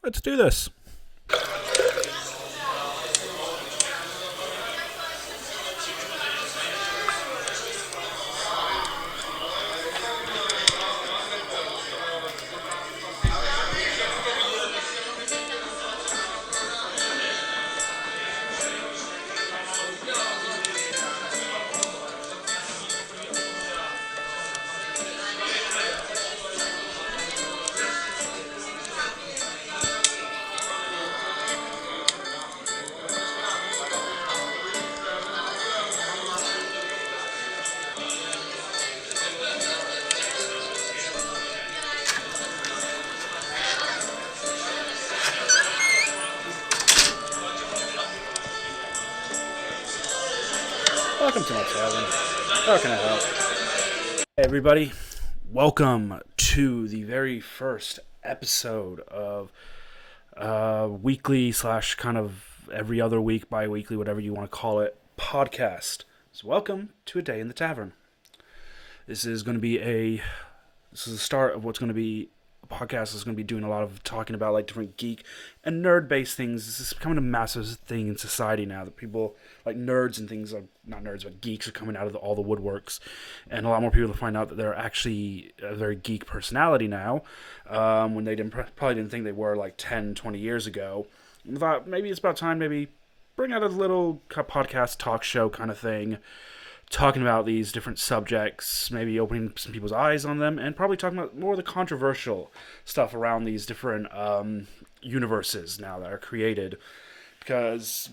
Let's do this. Welcome to my tavern. How can I help? Hey everybody, welcome to the very first episode of weekly slash kind of every other week, bi-weekly, whatever you want to call it, podcast. So welcome to A Day in the Tavern. This is the start of what's going to be podcast is going to be doing a lot of talking about like different geek and nerd-based things. This is becoming a massive thing in society now that people like nerds and things, not nerds, but geeks are coming out of all the woodworks, and a lot more people find out that they're actually a very geek personality now, when they probably didn't think they were like 10, 20 years ago. And I thought maybe it's about time, maybe bring out a little podcast talk show kind of thing, talking about these different subjects, maybe opening some people's eyes on them, and probably talking about more of the controversial stuff around these different universes now that are created, because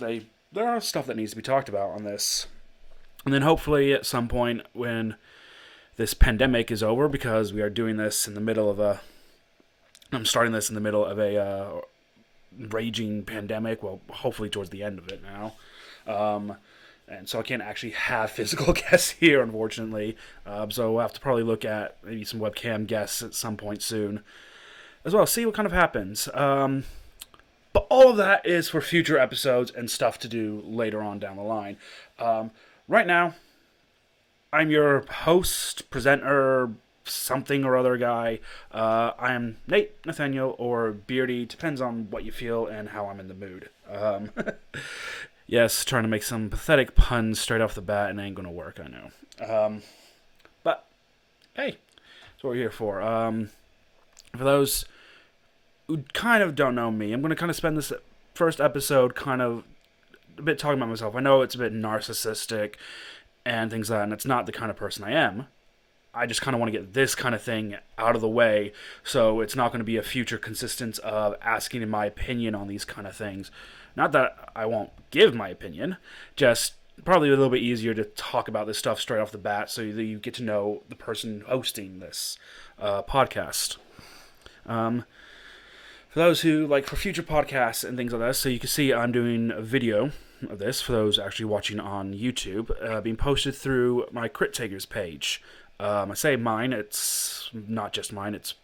there are stuff that needs to be talked about on this. And then hopefully at some point when this pandemic is over, because we are doing this in the middle of I'm starting this in the middle of a raging pandemic, well, hopefully towards the end of it now. And so I can't actually have physical guests here, unfortunately. So we'll have to probably look at maybe some webcam guests at some point soon as well. See what kind of happens. But all of that is for future episodes and stuff to do later on down the line. Right now, I'm your host, presenter, something or other guy. I am Nathanael, or Beardy. Depends on what you feel and how I'm in the mood. Yes, trying to make some pathetic puns straight off the bat, and it ain't gonna work, I know. But, hey, that's what we're here for. For those who kind of don't know me, I'm gonna kind of spend this first episode kind of a bit talking about myself. I know it's a bit narcissistic and things like that, and it's not the kind of person I am. I just kind of want to get this kind of thing out of the way, so it's not going to be a future consistence of asking my opinion on these kind of things. Not that I won't give my opinion, just probably a little bit easier to talk about this stuff straight off the bat so that you get to know the person hosting this podcast. For those who, like, for future podcasts and things like that, so you can see I'm doing a video of this, for those actually watching on YouTube, being posted through my Crit Takers page. I say mine, it's not just mine, it's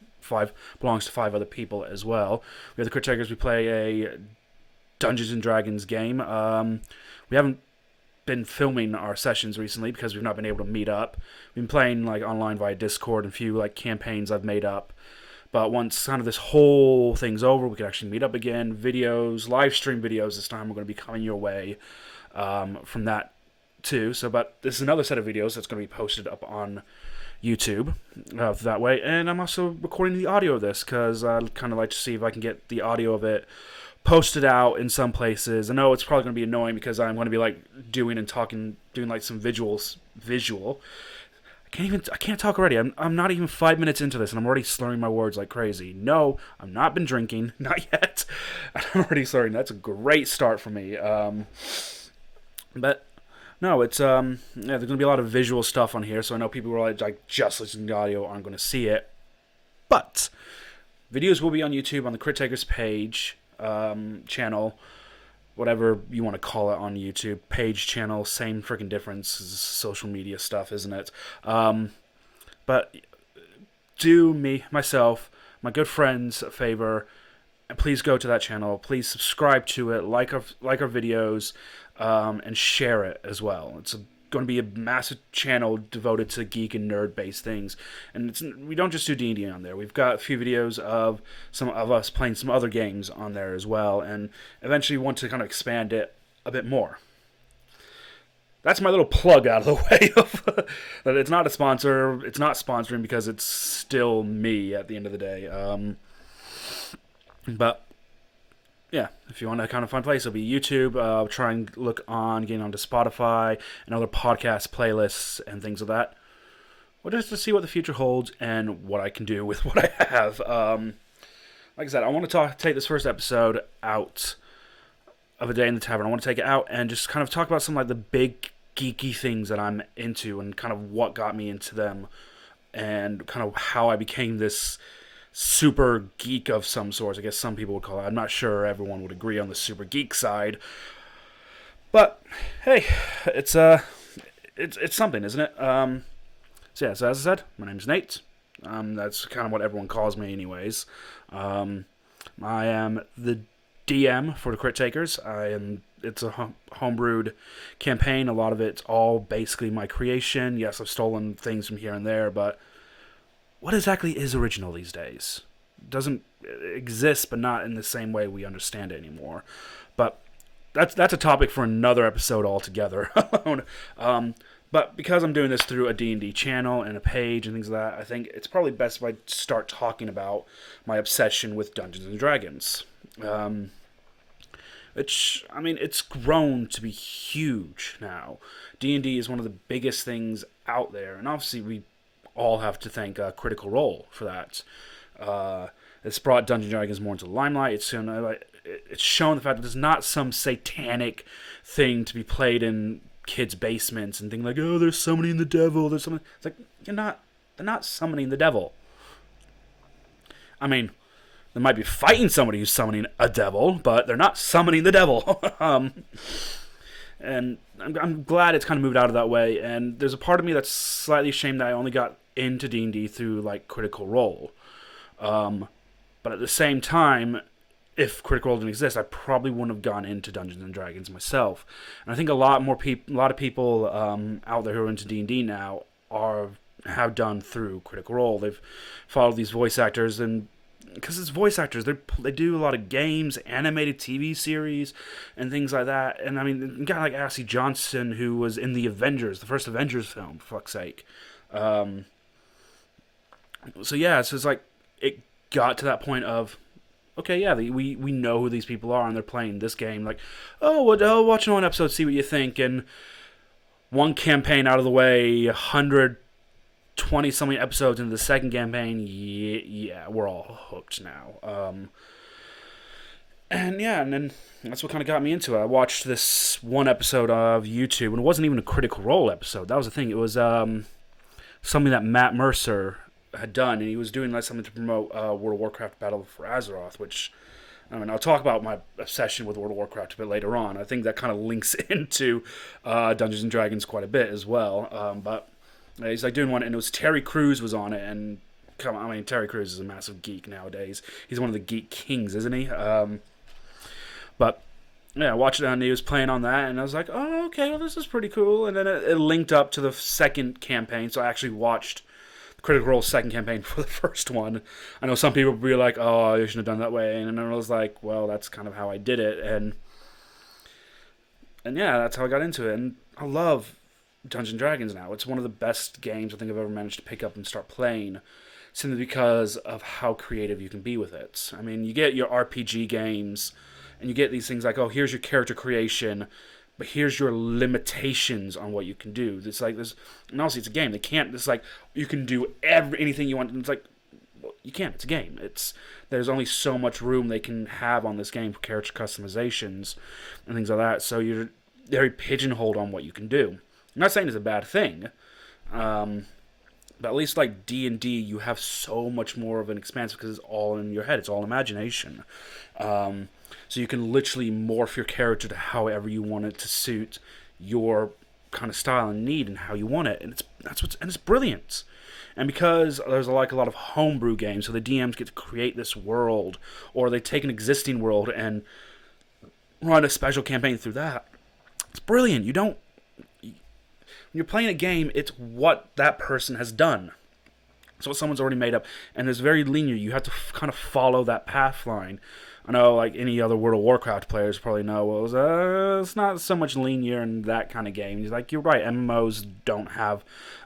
belongs to 5 other people as well. We have the Crit Takers, we play a Dungeons and Dragons game. We haven't been filming our sessions recently because we've not been able to meet up. We've been playing like online via Discord and a few like campaigns I've made up. But once kind of this whole thing's over, we can actually meet up again. Videos, live stream videos this time are going to be coming your way from that too. But this is another set of videos that's going to be posted up on YouTube that way. And I'm also recording the audio of this because I'd kind of like to see if I can get the audio of it posted out in some places. I know it's probably going to be annoying because I'm going to be like doing like some visual. I can't talk already. I'm not even 5 minutes into this and I'm already slurring my words like crazy. No, I've not been drinking, not yet. I'm already slurring. That's a great start for me. But no, it's there's going to be a lot of visual stuff on here, so I know people who are like just listening to audio aren't going to see it. But videos will be on YouTube on the Crit Takers page. Channel, whatever you want to call it on YouTube, page, channel, same freaking difference. It's social media stuff, isn't it? But do myself, my good friends a favor, and please go to that channel. Please subscribe to it, like our videos, and share it as well. It's a going to be a massive channel devoted to geek and nerd based things, and we don't just do D&D on there. We've got a few videos of some of us playing some other games on there as well, and eventually want to kind of expand it a bit more. That's my little plug out of the way of that it's not a sponsor. It's not sponsoring because it's still me at the end of the day. But yeah, if you want a kind of fun place, it'll be YouTube. Try and look on getting onto Spotify and other podcast playlists and things of that. Well, just to see what the future holds and what I can do with what I have. Like I said, I want to take this first episode out of A Day in the Tavern. I want to take it out and just kind of talk about some like the big geeky things that I'm into and kind of what got me into them and kind of how I became this super geek of some sort. I guess some people would call it. I'm not sure everyone would agree on the super geek side, but hey, it's something, isn't it? So as I said, my name's Nate. That's kind of what everyone calls me, anyways. I am the DM for the Crit Takers. It's a homebrewed campaign. A lot of it's all basically my creation. Yes, I've stolen things from here and there, but what exactly is original these days? It doesn't exist, but not in the same way we understand it anymore. But that's a topic for another episode altogether. But because I'm doing this through a D&D channel and a page and things like that, I think it's probably best if I start talking about my obsession with Dungeons and Dragons. Which, I mean, it's grown to be huge now. D&D is one of the biggest things out there, and obviously we all have to thank Critical Role for that. It's brought Dungeons & Dragons more into the limelight. It's shown the fact that there's not some satanic thing to be played in kids' basements and things like, oh, they're summoning the devil. There's something. It's like, they're not summoning the devil. I mean, they might be fighting somebody who's summoning a devil, but they're not summoning the devil. And I'm glad it's kind of moved out of that way. And there's a part of me that's slightly ashamed that I only got into D&D through like Critical Role. But at the same time, if Critical Role didn't exist, I probably wouldn't have gone into Dungeons and Dragons myself. And I think a lot of people out there who are into D&D now have done through Critical Role. They've followed these voice actors, and because it's voice actors, they do a lot of games, animated TV series, and things like that. And I mean, a guy like Ashley Johnson, who was in the first Avengers film, for fuck's sake. So yeah, so it's like it got to that point of, okay, yeah, we know who these people are, and they're playing this game. Like, oh, watch one episode, see what you think, and one campaign out of the way, 120-something episodes into the second campaign, yeah, we're all hooked now. And then that's what kind of got me into it. I watched this one episode of YouTube, and it wasn't even a Critical Role episode. That was the thing. It was something that Matt Mercer had done, and he was doing like something to promote World of Warcraft Battle for Azeroth, which, I mean, I'll talk about my obsession with World of Warcraft a bit later on. I think that kind of links into Dungeons and Dragons quite a bit as well. But he's like doing one, and it was Terry Crews was on it, and come on, I mean, Terry Crews is a massive geek nowadays. He's one of the geek kings, isn't he? But yeah, I watched it, and he was playing on that, and I was like, oh, okay, well, this is pretty cool. And then it linked up to the second campaign, so I actually watched Critical Role's second campaign for the first one. I know some people would be like, oh, you shouldn't have done it that way, and then I was like, well, that's kind of how I did it, and yeah, that's how I got into it, and I love Dungeons & Dragons now. It's one of the best games I think I've ever managed to pick up and start playing, simply because of how creative you can be with it. I mean, you get your RPG games, and you get these things like, oh, here's your character creation, but here's your limitations on what you can do. It's like this, and obviously it's a game. It's like you can do anything you want, and it's like, well, you can't. It's a game. There's only so much room they can have on this game for character customizations and things like that. So you're very pigeonholed on what you can do. I'm not saying it's a bad thing, but at least like D&D, you have so much more of an expanse because it's all in your head. It's all imagination. So you can literally morph your character to however you want it to suit your kind of style and need and how you want it, and it's brilliant. And because there's like a lot of homebrew games, so the DMs get to create this world, or they take an existing world and run a special campaign through that. It's brilliant. When you're playing a game, it's what that person has done. It's what someone's already made up, and it's very linear. You have to kind of follow that path line. I know, like any other World of Warcraft players probably know, well, it's not so much linear in that kind of game. He's like, you're right, MMOs don't have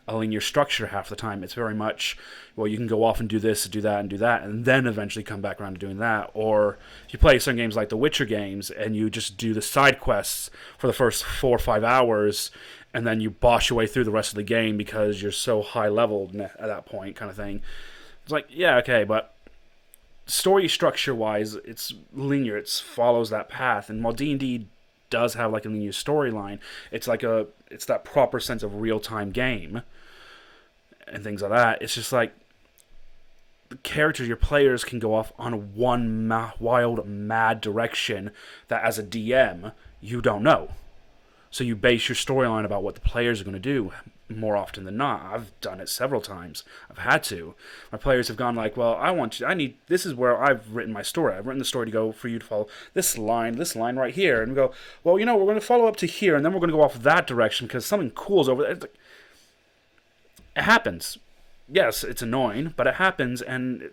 a linear structure half the time. It's very much, well, you can go off and do this, do that, and then eventually come back around to doing that. Or if you play some games like the Witcher games, and you just do the side quests for the first 4 or 5 hours, and then you boss your way through the rest of the game because you're so high leveled at that point, kind of thing. It's like, yeah, okay, but story structure wise, it's linear. It follows that path. And while D&D does have like a linear storyline, it's that proper sense of real time game and things like that. It's just like the characters, your players can go off on one wild, mad direction that as a DM you don't know. So you base your storyline about what the players are going to do more often than not. I've done it several times. I've had to. My players have gone like, well, this is where I've written my story. I've written the story to go for you to follow this line right here. And we go, well, we're going to follow up to here, and then we're going to go off that direction because something cool's over there. It happens. Yes, it's annoying, but it happens, and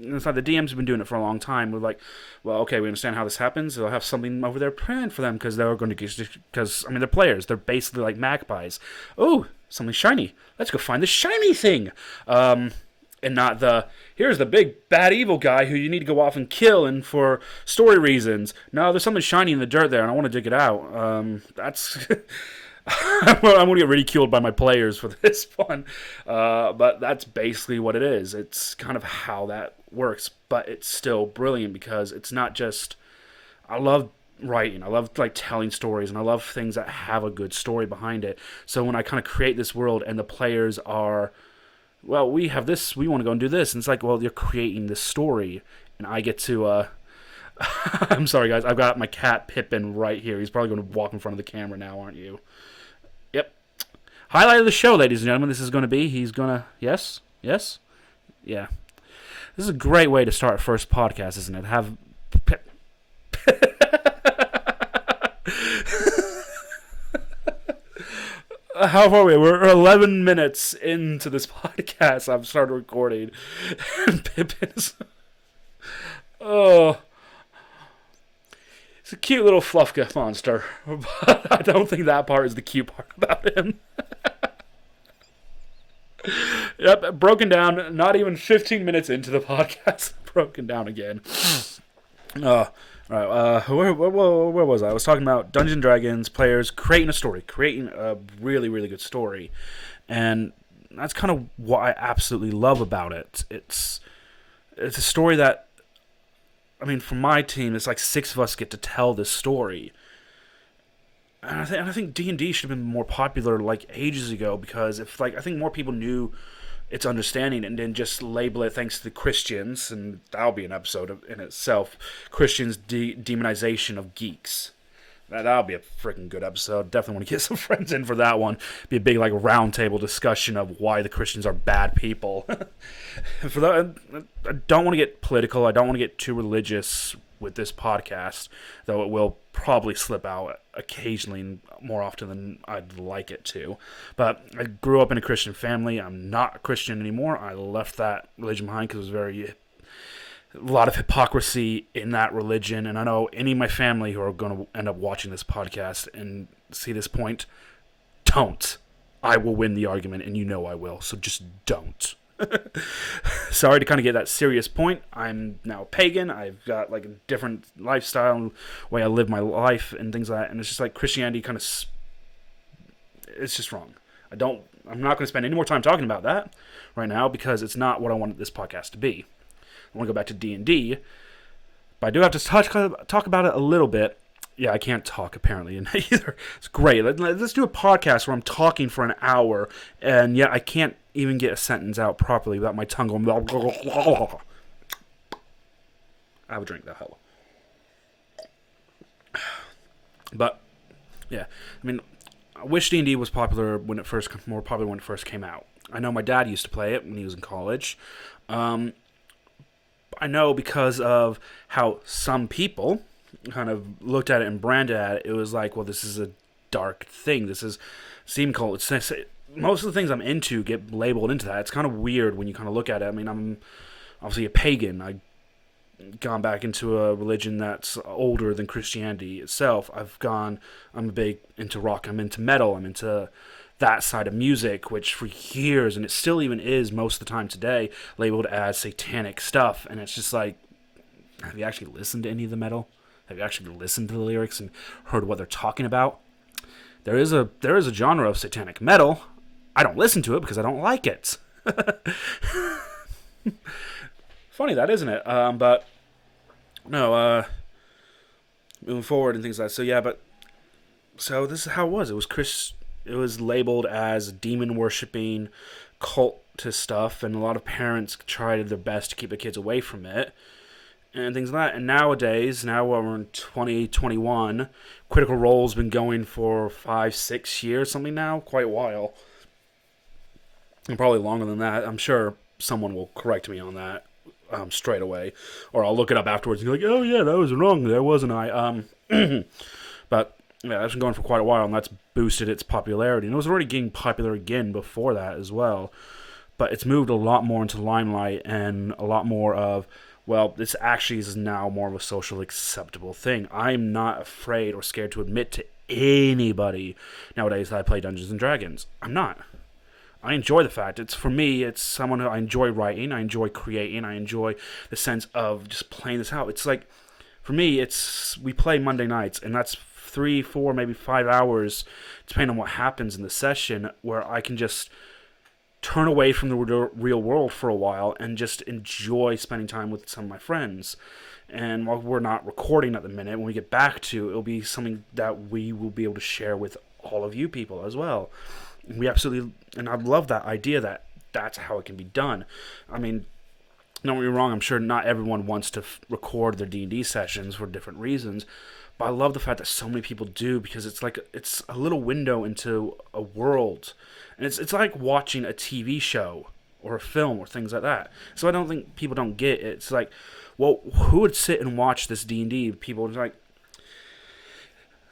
it's like the DMs have been doing it for a long time. We're like, well, okay, we understand how this happens. They'll have something over there planned for them because they're going to, because, I mean, they're players. They're basically like magpies. Oh, something shiny. Let's go find the shiny thing. And not here's the big bad evil guy who you need to go off and kill and for story reasons. No, there's something shiny in the dirt there and I want to dig it out. That's... I'm going to get ridiculed by my players for this one, but that's basically what it is. It's kind of how that works, but it's still brilliant because it's not just... I love writing, I love like telling stories, and I love things that have a good story behind it. So when I kind of create this world and the players are, well, we have this, we want to go and do this, and it's like, well, you're creating this story, and I get to... I'm sorry, guys. I've got my cat Pippin right here. He's probably going to walk in front of the camera now, aren't you? Yep. Highlight of the show, ladies and gentlemen. This is going to be... He's going to... Yes? Yes? Yeah. This is a great way to start a first podcast, isn't it? Have... How far are we? We're 11 minutes into this podcast. I've started recording. And Pippin is... Oh... He's a cute little fluffka monster, but I don't think that part is the cute part about him. Yep, broken down, not even 15 minutes into the podcast, broken down again. Right, where was I? I was talking about Dungeons & Dragons, players creating a story, creating a really, really good story. And that's kind of what I absolutely love about it. It's a story that, I mean, for my team, it's like 6 of us get to tell this story. And I think D&D should have been more popular like ages ago because I think more people knew its understanding and didn't just label it thanks to the Christians, and that'll be an episode in itself, Christians' demonization of geeks. That'll be a freaking good episode. Definitely want to get some friends in for that one. Be a big like roundtable discussion of why the Christians are bad people. For that, I don't want to get political. I don't want to get too religious with this podcast, though it will probably slip out occasionally, more often than I'd like it to. But I grew up in a Christian family. I'm not a Christian anymore. I left that religion behind because it was a lot of hypocrisy in that religion, and I know any of my family who are going to end up watching this podcast and see this point, don't. I will win the argument, and you know I will, so just don't. Sorry to kind of get that serious point. I'm now pagan. I've got like a different lifestyle, way I live my life, and things like that, and it's just like Christianity kind of... It's just wrong. I'm not going to spend any more time talking about that right now because it's not what I wanted this podcast to be. I want to go back to D&D, but I do have to talk about it a little bit. Yeah, I can't talk, apparently, either. It's great. Let's do a podcast where I'm talking for an hour, and yet I can't even get a sentence out properly without my tongue going... I have a drink, though. Hello. But, yeah. I mean, I wish D&D was more popular when it first came out. I know my dad used to play it when he was in college. I know because of how some people kind of looked at it and branded at it, it was like, well, this is a dark thing. This is seem cult. Most of the things I'm into get labeled into that. It's kind of weird when you kind of look at it. I mean, I'm obviously a pagan. I've gone back into a religion that's older than Christianity itself. I'm big into rock. I'm into metal. I'm into that side of music, which for years, and it still even is most of the time today, labeled as satanic stuff. And it's just like, have you actually listened to any of the metal? Have you actually listened to the lyrics and heard what they're talking about? There is a genre of satanic metal. I don't listen to it because I don't like it. Funny that, isn't it? But no, moving forward and things like that. So this is how it was. It was labeled as demon worshipping, cultist stuff, and a lot of parents tried their best to keep their kids away from it and things like that. And nowadays, now we're in 2021, Critical Role's been going for 5-6 years, something now, quite a while. And probably longer than that. I'm sure someone will correct me on that straight away. Or I'll look it up afterwards and be like, oh yeah, that was wrong there, wasn't I? But yeah, that's been going for quite a while, and that's boosted its popularity. And it was already getting popular again before that as well. But it's moved a lot more into limelight and a lot more of, well, this actually is now more of a socially acceptable thing. I'm not afraid or scared to admit to anybody nowadays that I play Dungeons and Dragons. I'm not. I enjoy the fact. For me, it's someone who I enjoy writing, I enjoy creating, I enjoy the sense of just playing this out. It's like, for me, we play Monday nights, and that's 3, 4, maybe 5 hours, depending on what happens in the session, where I can just turn away from the real world for a while and just enjoy spending time with some of my friends. And while we're not recording at the minute, when we get back to, it'll be something that we will be able to share with all of you people as well. And I love that idea that that's how it can be done. I mean, don't get me wrong, I'm sure not everyone wants to record their D&D sessions for different reasons, but I love the fact that so many people do, because it's a little window into a world. And it's like watching a TV show or a film or things like that. So I don't think people don't get it. It's like, well, who would sit and watch this D&D? People are like,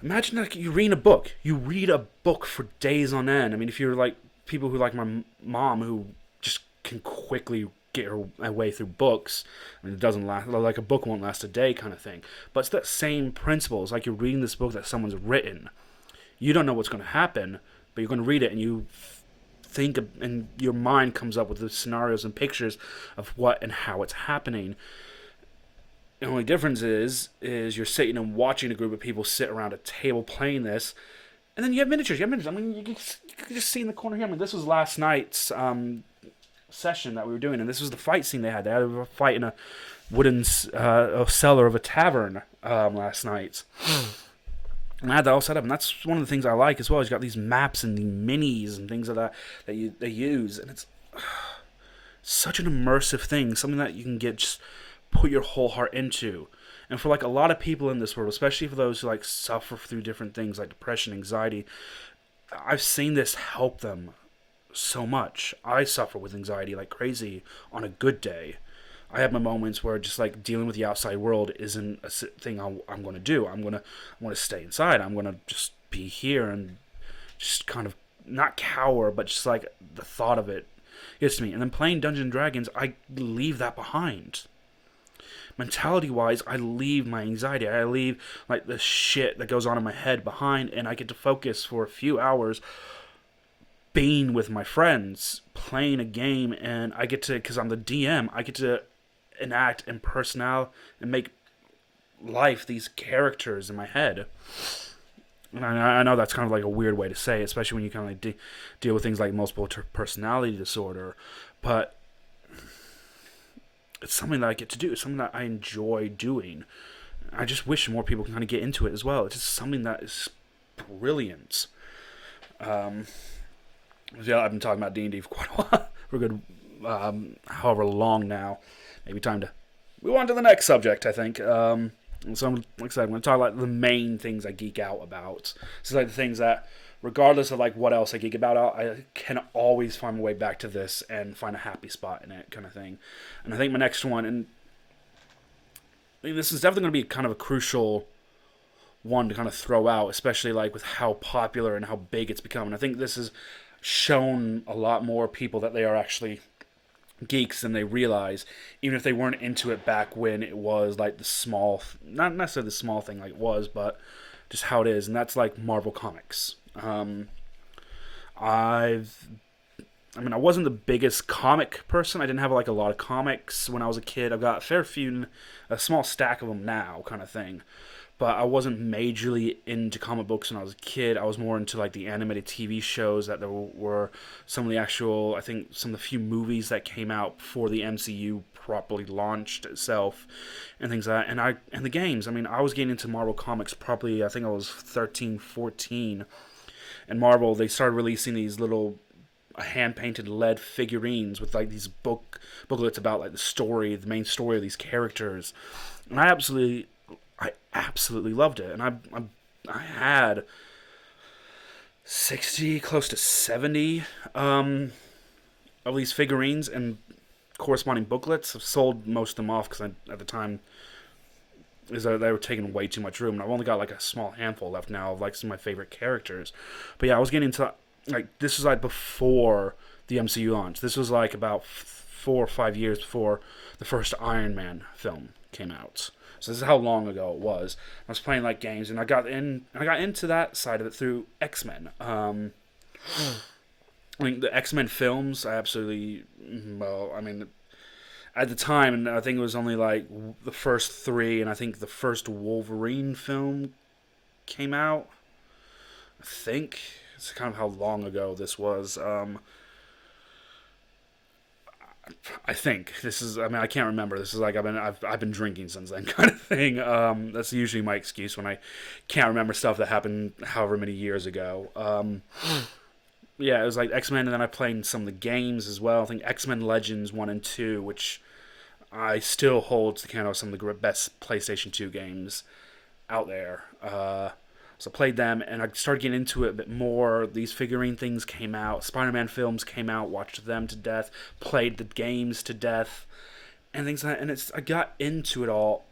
imagine like you read a book. You read a book for days on end. I mean, if you're like people who like my mom, who just can quickly get her way through books, I mean, it doesn't last, like a book won't last a day kind of thing. But it's that same principle. It's like you're reading this book that someone's written. You don't know what's going to happen, but you're going to read it, and you think, and your mind comes up with the scenarios and pictures of what and how it's happening. The only difference is you're sitting and watching a group of people sit around a table playing this, and then you have miniatures. I mean, you can just see in the corner here. I mean, this was last night's session that we were doing, and this was the fight scene they had. They had a fight in a wooden cellar of a tavern last night. And I had that all set up, and that's one of the things I like as well. Is you got these maps and the minis and things like that they use, and it's such an immersive thing, something that you can just put your whole heart into. And for like a lot of people in this world, especially for those who like suffer through different things like depression, anxiety, I've seen this help them so much. I suffer with anxiety like crazy on a good day. I have my moments where just like dealing with the outside world isn't a thing I'm going to do. I'm going to stay inside. I'm going to just be here and just kind of not cower, but just like the thought of it gets to me. And then playing Dungeons and Dragons, I leave that behind. Mentality-wise, I leave my anxiety. I leave like the shit that goes on in my head behind, and I get to focus for a few hours being with my friends, playing a game, and I get to, because I'm the DM, I get to enact and personality and make life these characters in my head. And I know that's kind of like a weird way to say it, especially when you kind of like deal with things like multiple personality disorder, but it's something that I get to do. It's something that I enjoy doing. I just wish more people can kind of get into it as well. It's just something that is brilliant. Yeah, I've been talking about D&D for quite a while. For a good, however long now. Maybe time to move on to the next subject, I think. So, like I said, I'm going to talk about the main things I geek out about. So, like the things that, regardless of like what else I geek about, I can always find my way back to this and find a happy spot in it, kind of thing. And I think my next one, and I mean, this is definitely going to be kind of a crucial one to kind of throw out, especially like with how popular and how big it's become. And I think this has shown a lot more people that they are actually geeks than they realize, even if they weren't into it back when it was like the small, not necessarily the small thing like it was, but just how it is. And that's like Marvel Comics. I've I mean, I wasn't the biggest comic person. I didn't have like a lot of comics when I was a kid. I've got a fair few, a small stack of them now, kind of thing. But I wasn't majorly into comic books when I was a kid. I was more into like the animated TV shows that there were some of the actual, I think, some of the few movies that came out before the MCU properly launched itself and things like that. And the games. I mean, I was getting into Marvel Comics probably, I think I was 13, 14. And Marvel, they started releasing these little hand-painted lead figurines with like these booklets about like the main story of these characters. And I absolutely loved it. And I had 60, close to 70 of these figurines and corresponding booklets. I've sold most of them off because at the time they were taking way too much room. And I've only got like a small handful left now of like some of my favorite characters. But yeah, I was getting into like, this was like before the MCU launch. This was like about 4 or 5 years before the first Iron Man film came out. So this is how long ago it was. I was playing like games, and I got into that side of it through X-Men. I mean, the X-Men films, I absolutely, well, I mean, at the time, and I think it was only like the first 3, and I think the first Wolverine film came out. I think it's kind of how long ago this was. I think this is. I mean, I can't remember. This is like I've been drinking since then, kind of thing. That's usually my excuse when I can't remember stuff that happened however many years ago. Yeah, it was like X-Men, and then I played some of the games as well. I think X-Men Legends 1 and 2, which I still hold to count as some of the best PlayStation 2 games out there. So I played them, and I started getting into it a bit more. These figurine things came out. Spider-Man films came out. Watched them to death. Played the games to death. And things like that. And I got into it all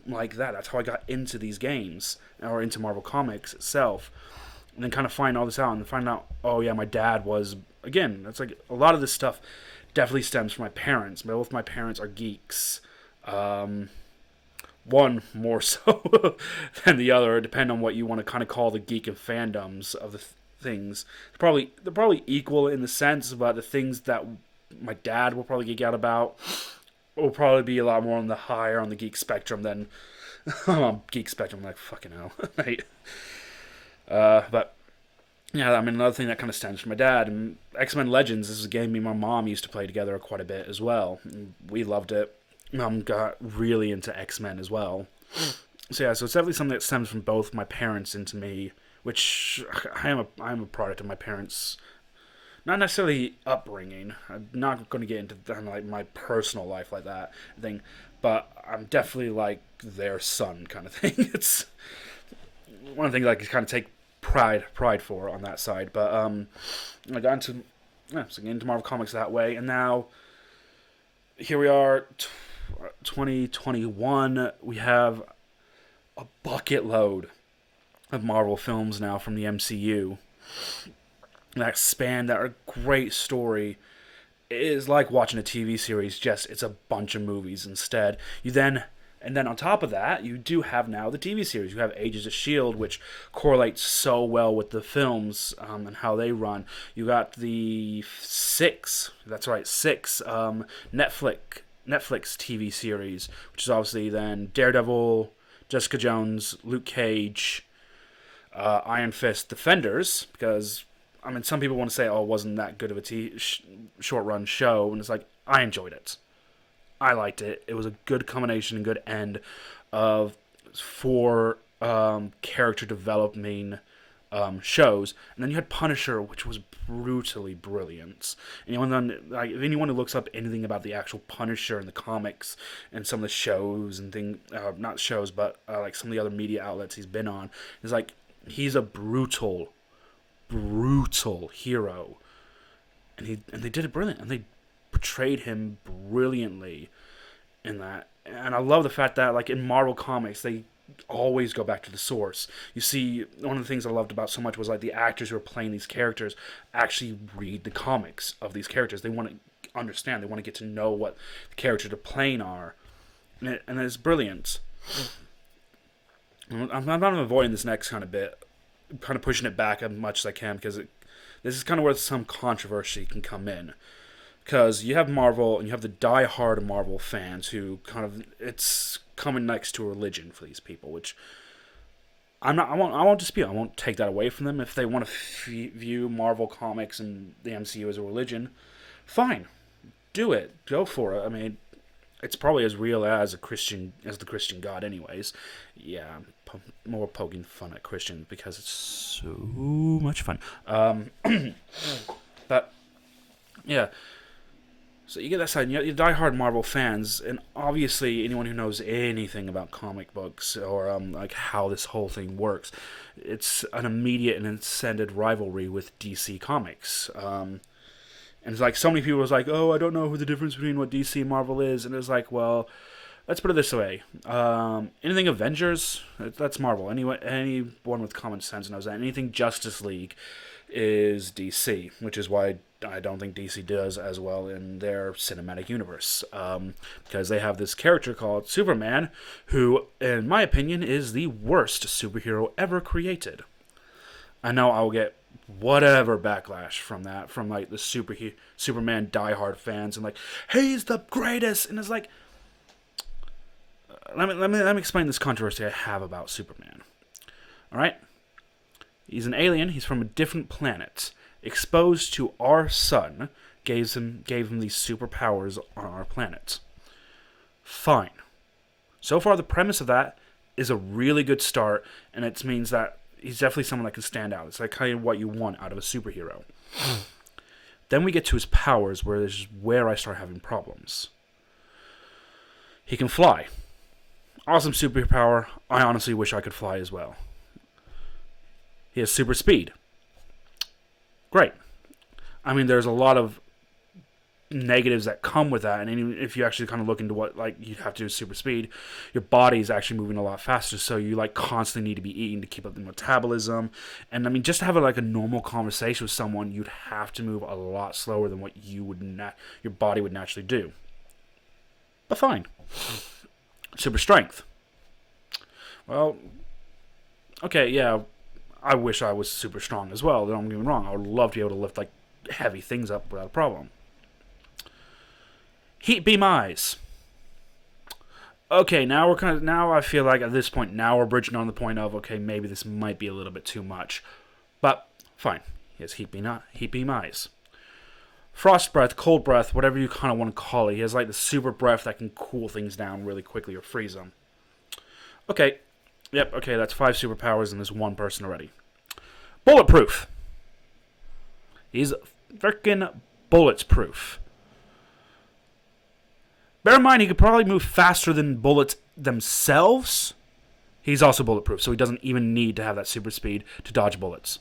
like that. That's how I got into these games. Or into Marvel Comics itself. And then kind of find all this out. And find out, oh yeah, my dad was... Again, that's like... A lot of this stuff definitely stems from my parents. Both my parents are geeks. One more so than the other, depending on what you want to kind of call the geek and fandoms of the things. They're probably equal in the sense, but the things that my dad will probably geek out about will probably be a lot more on the higher on the geek spectrum than geek spectrum. Like fucking hell, right? But yeah, I mean, another thing that kind of stems from my dad. And X-Men Legends, this is a game me and my mom used to play together quite a bit as well. We loved it. Mom got really into X-Men as well. So yeah, so it's definitely something that stems from both my parents into me, which I am a product of my parents, not necessarily upbringing. I'm not going to get into like my personal life like that thing, but I'm definitely like their son kind of thing. It's one of the things I can kind of take pride for on that side. But I got into Marvel Comics that way, and now here we are. 2021, we have a bucket load of Marvel films now from the MCU that are a great story. It is like watching a TV series, just it's a bunch of movies instead. And then on top of that, you do have now the TV series. You have Agents of S.H.I.E.L.D., which correlates so well with the films and how they run. You got the six Netflix TV series, which is obviously then Daredevil, Jessica Jones, Luke Cage, Iron Fist, Defenders, because, I mean, some people want to say, oh, it wasn't that good of a short-run show, and it's like, I enjoyed it. I liked it. It was a good combination and good end of 4 character developing shows, and then you had Punisher, which was brutally brilliant. And if anyone who looks up anything about the actual Punisher in the comics and some of the shows and things, not shows, but like some of the other media outlets he's been on, is like he's a brutal hero, and they did it brilliant, and they portrayed him brilliantly in that. And I love the fact that like in Marvel Comics they always go back to the source. You see, one of the things I loved about so much was like the actors who are playing these characters actually read the comics of these characters. They want to understand. They want to get to know what the characters they're playing are, and it's brilliant. I'm not avoiding this next kind of bit, kind of pushing it back as much as I can because this is kind of where some controversy can come in. Because you have Marvel and you have the die-hard Marvel fans who kind of, it's coming next to a religion for these people, which I won't dispute. I won't take that away from them. If they want to view Marvel comics and the MCU as a religion, fine, do it, go for it. I mean, it's probably as real as the Christian God, anyways. Yeah, I'm more poking fun at Christians because it's so much fun. But yeah. So you get that side, and you die-hard Marvel fans, and obviously anyone who knows anything about comic books or like how this whole thing works, it's an immediate and incended rivalry with DC Comics. And it's like so many people was like, oh, I don't know who the difference between what DC and Marvel is, and it's like, well, let's put it this way: anything Avengers, that's Marvel. Anyone with common sense knows that. Anything Justice League is DC, which is why I don't think DC does as well in their cinematic universe, because they have this character called Superman, who, in my opinion, is the worst superhero ever created. I know I'll get whatever backlash from that, from like the Superman diehard fans, and like, hey, he's the greatest, and it's like, let me explain this controversy I have about Superman. All right. He's an alien. He's from a different planet. Exposed to our sun, gave him these superpowers on our planet. Fine. So far, the premise of that is a really good start, and it means that he's definitely someone that can stand out. It's like kind of what you want out of a superhero. Then we get to his powers, where I start having problems. He can fly. Awesome superpower. I honestly wish I could fly as well. He has super speed. Great. I mean, there's a lot of negatives that come with that, and even if you actually kind of look into what like you have to do with super speed, your body is actually moving a lot faster, so you like constantly need to be eating to keep up the metabolism. And I mean, just to have a normal conversation with someone, you'd have to move a lot slower than what your body would naturally do. But fine. Super strength. Well, okay, yeah. I wish I was super strong as well. Don't get me wrong. I would love to be able to lift like heavy things up without a problem. Heat beam eyes. Okay, now I feel like at this point now we're bridging on the point of okay, maybe this might be a little bit too much, but fine. He has heat beam eyes. Frost breath, cold breath, whatever you kind of want to call it. He has like the super breath that can cool things down really quickly or freeze them. Okay. Yep, okay, that's 5 superpowers and there's one person already. Bulletproof. He's freaking bulletproof. Bear in mind, he could probably move faster than bullets themselves. He's also bulletproof, so he doesn't even need to have that super speed to dodge bullets.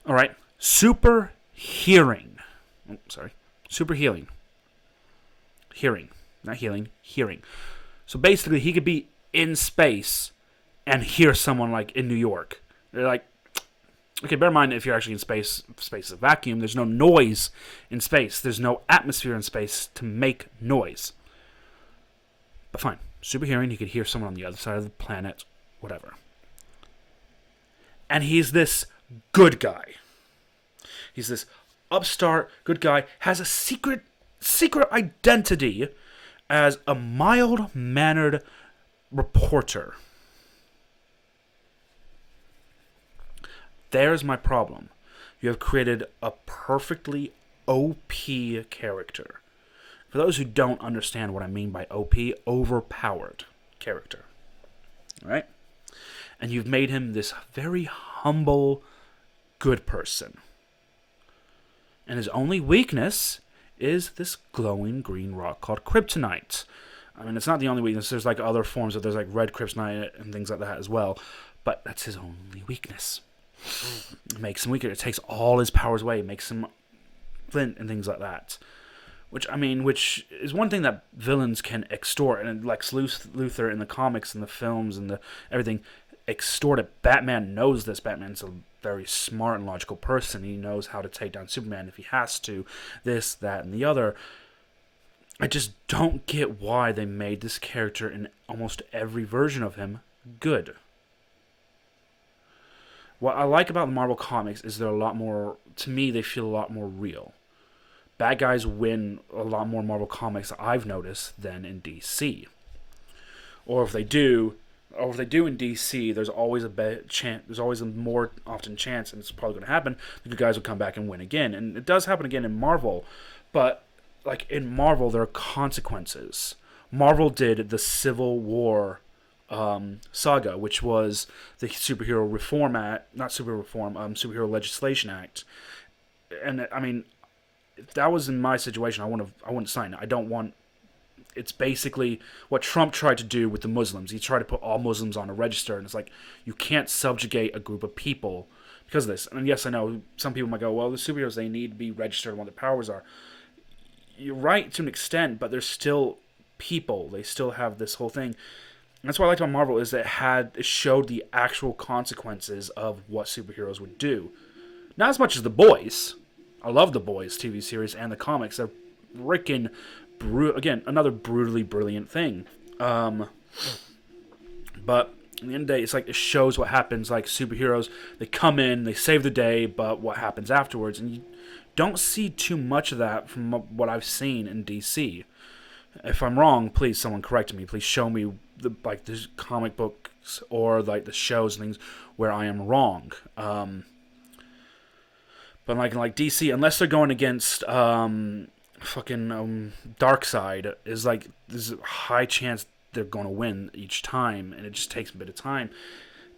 Alright, super hearing. Oh, sorry. Super healing. Hearing. Not healing, hearing. So basically, he could be in space and hear someone like in New York. They're like, okay, bear in mind if you're actually in space is a vacuum, there's no noise in space. There's no atmosphere in space to make noise. But fine, super hearing, he could hear someone on the other side of the planet, whatever. And he's this good guy. He's this upstart good guy, has a secret identity as a mild-mannered reporter. There's my problem. You have created a perfectly OP character. For those who don't understand what I mean by OP, overpowered character. Right? And you've made him this very humble, good person. And his only weakness is this glowing green rock called kryptonite. I mean, it's not the only weakness. There's like other forms of there's like red kryptonite and things like that as well. But that's his only weakness. It makes him weaker. It takes all his powers away. It makes him flint and things like that. which is one thing that villains can extort, and Lex Luthor in the comics and the films and the everything extort it. Batman knows this. Batman's a very smart and logical person. He knows how to take down Superman if he has to. This, that, and the other. I just don't get why they made this character in almost every version of him good. What I like about the Marvel comics is they're a lot more, to me, they feel a lot more real. Bad guys win a lot more Marvel comics, I've noticed, than in DC. Or if they do in DC, there's always there's always a more often chance, and it's probably going to happen, the good guys will come back and win again. And it does happen again in Marvel, but like in Marvel, there are consequences. Marvel did the Civil War saga, which was the Superhero Reform Act, not Super Reform, Superhero Legislation Act. And I mean, if that was in my situation, I wouldn't sign it. I don't want. It's basically what Trump tried to do with the Muslims. He tried to put all Muslims on a register, and it's like, you can't subjugate a group of people because of this. And yes, I know some people might go, well, the superheroes, they need to be registered on what their powers are. You're right to an extent, but they're still people. They still have this whole thing. And that's what I liked about Marvel, is that it showed the actual consequences of what superheroes would do. Not as much as The Boys. I love The Boys TV series and the comics. They're freaking again, another brutally brilliant thing. But at the end of the day, it's like it shows what happens. Like superheroes, they come in, they save the day, but what happens afterwards? And you don't see too much of that from what I've seen in DC. If I'm wrong, please someone correct me. Please show me the comic books or like the shows and things where I am wrong. But like DC, unless they're going against Darkseid, is like there's a high chance they're going to win each time, and it just takes a bit of time.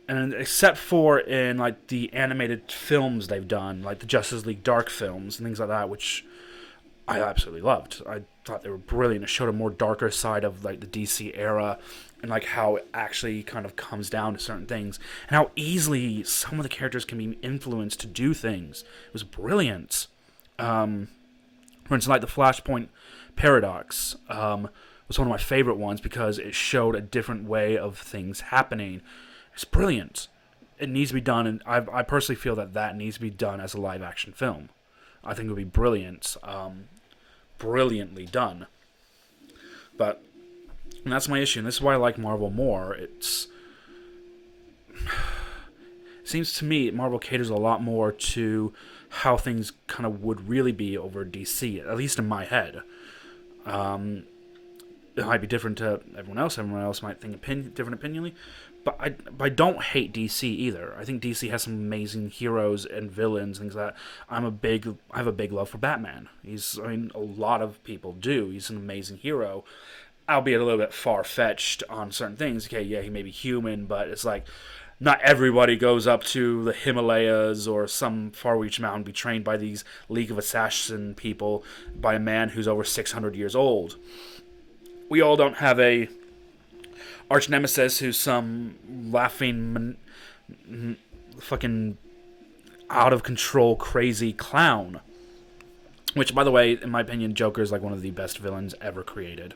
And except for in like the animated films they've done, like the Justice League Dark films and things like that, which I absolutely loved. I thought they were brilliant. It showed a more darker side of like the DC era, and like how it actually kind of comes down to certain things, and how easily some of the characters can be influenced to do things. It was brilliant. For instance, like the Flashpoint Paradox was one of my favorite ones because it showed a different way of things happening. It's brilliant. It needs to be done, and I personally feel that needs to be done as a live-action film. I think it would be brilliant. Brilliantly done. And that's my issue, and this is why I like Marvel more. It seems to me Marvel caters a lot more to how things kind of would really be over DC, at least in my head. It might be different to everyone else. Everyone else might think different opinionally. But I don't hate DC either. I think DC has some amazing heroes and villains, things like that. I have a big love for Batman. A lot of people do. He's an amazing hero, albeit a little bit far-fetched on certain things. Okay, yeah, he may be human, but it's like, not everybody goes up to the Himalayas or some far-reach mountain to be trained by these League of Assassin people by a man who's over 600 years old. We all don't have a arch nemesis who's some laughing, fucking out-of-control, crazy clown. Which, by the way, in my opinion, Joker is like one of the best villains ever created.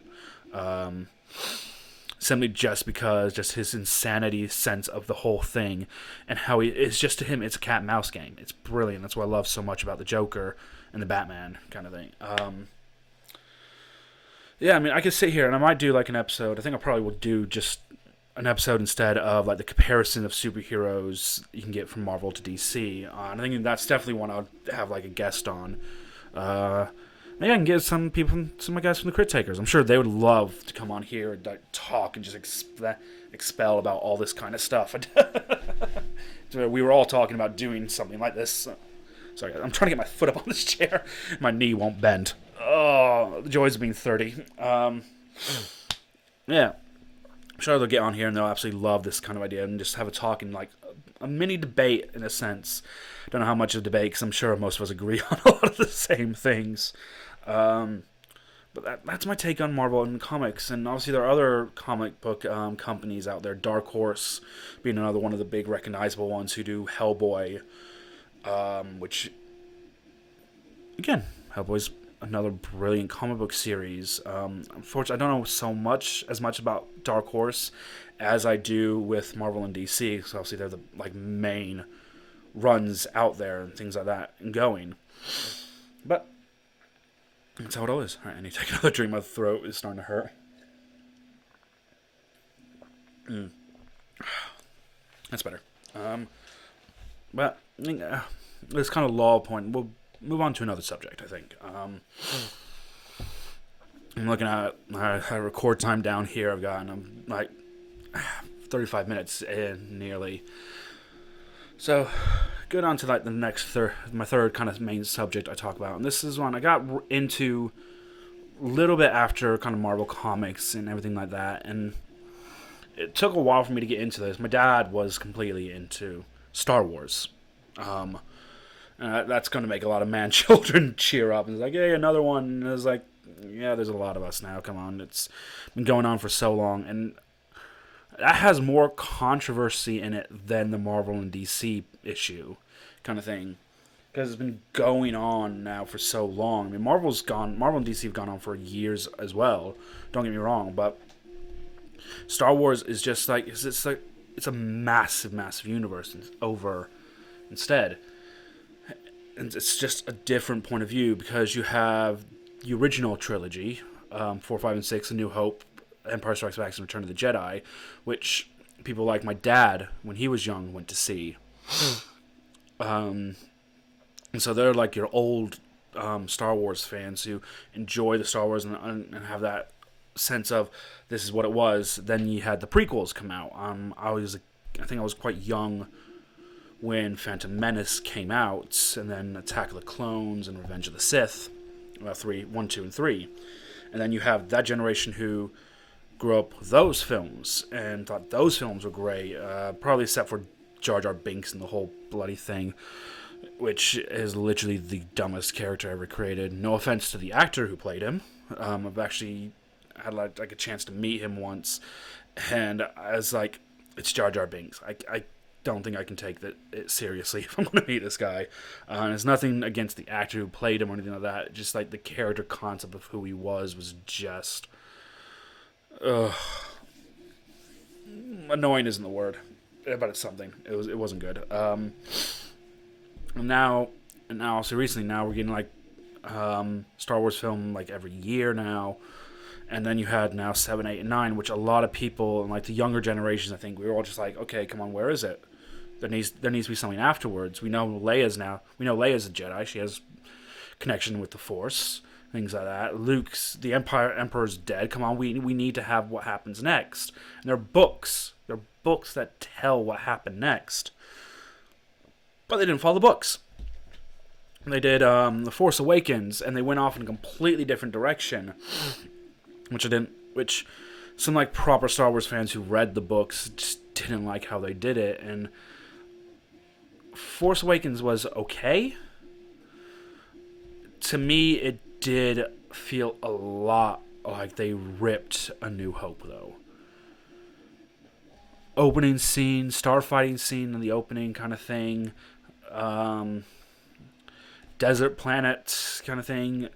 Simply just because just his insanity sense of the whole thing, and how it's just, to him, it's a cat and mouse game. It's brilliant. That's what I love so much about the Joker and the Batman kind of thing. Yeah, I mean, I could sit here and I might do like an episode. I think I probably will do just an episode instead of like the comparison of superheroes you can get from Marvel to DC. And I think that's definitely one I'll have like a guest on. Maybe I can get some people, some of my guys from the Crit Takers. I'm sure they would love to come on here and talk and just expel about all this kind of stuff. We were all talking about doing something like this. Sorry, I'm trying to get my foot up on this chair. My knee won't bend. Oh, the joys of being 30. Yeah. I'm sure they'll get on here and they'll absolutely love this kind of idea and just have a talk and like a mini debate in a sense. Don't know how much of a debate because I'm sure most of us agree on a lot of the same things. But that's my take on Marvel and comics. And obviously there are other comic book companies out there. Dark Horse being another one of the big recognizable ones who do Hellboy. Which, again, Hellboy's another brilliant comic book series. Unfortunately, I don't know as much about Dark Horse as I do with Marvel and DC, because obviously they're the main runs out there and things like that and going. But that's how it all is. All right, I need to take another drink. My throat is starting to hurt. That's better. But this kind of law point. We'll move on to another subject, I think. I'm looking at record time down here. I've gotten 35 minutes in nearly. So, go on to the next my third kind of main subject I talk about, and this is one I got into a little bit after kind of Marvel Comics and everything like that, and it took a while for me to get into this. My dad was completely into Star Wars. That's going to make a lot of man-children cheer up. And it's like, hey, another one. And it's like, yeah, there's a lot of us now. Come on. It's been going on for so long. And that has more controversy in it than the Marvel and DC issue kind of thing. Because it's been going on now for so long. I mean, Marvel and DC have gone on for years as well. Don't get me wrong. But Star Wars is just it's a massive, massive universe over instead. And it's just a different point of view, because you have the original trilogy, 4, 5, and 6, A New Hope, Empire Strikes Back, and Return of the Jedi, which people like my dad, when he was young, went to see. And so they're like your old Star Wars fans who enjoy the Star Wars and have that sense of this is what it was. Then you had the prequels come out. I think I was quite young when Phantom Menace came out, and then Attack of the Clones and Revenge of the Sith, 1, 2, and 3. And then you have that generation who grew up with those films and thought those films were great, probably except for Jar Jar Binks and the whole bloody thing, which is literally the dumbest character ever created. No offense to the actor who played him. I've actually had a chance to meet him once, and I was like, it's Jar Jar Binks. I don't think I can take it seriously if I'm going to meet this guy. And it's nothing against the actor who played him or anything like that. Just the character concept of who he was just annoying isn't the word, but it's something. It wasn't good. And now so recently we're getting Star Wars film every year now. And then you had now 7, 8, and 9, which a lot of people and the younger generations, I think, we were all just okay, come on, where is it? There needs to be something afterwards. We know Leia's a Jedi. She has connection with the Force, things like that. The Emperor's dead. Come on, we need to have what happens next. And there are books. There are books that tell what happened next. But they didn't follow the books. They did The Force Awakens, and they went off in a completely different direction. Which some proper Star Wars fans who read the books just didn't like how they did it. And Force Awakens was okay. To me, it did feel a lot like they ripped A New Hope, though. Opening scene, starfighting scene in the opening kind of thing. Desert planet kind of thing.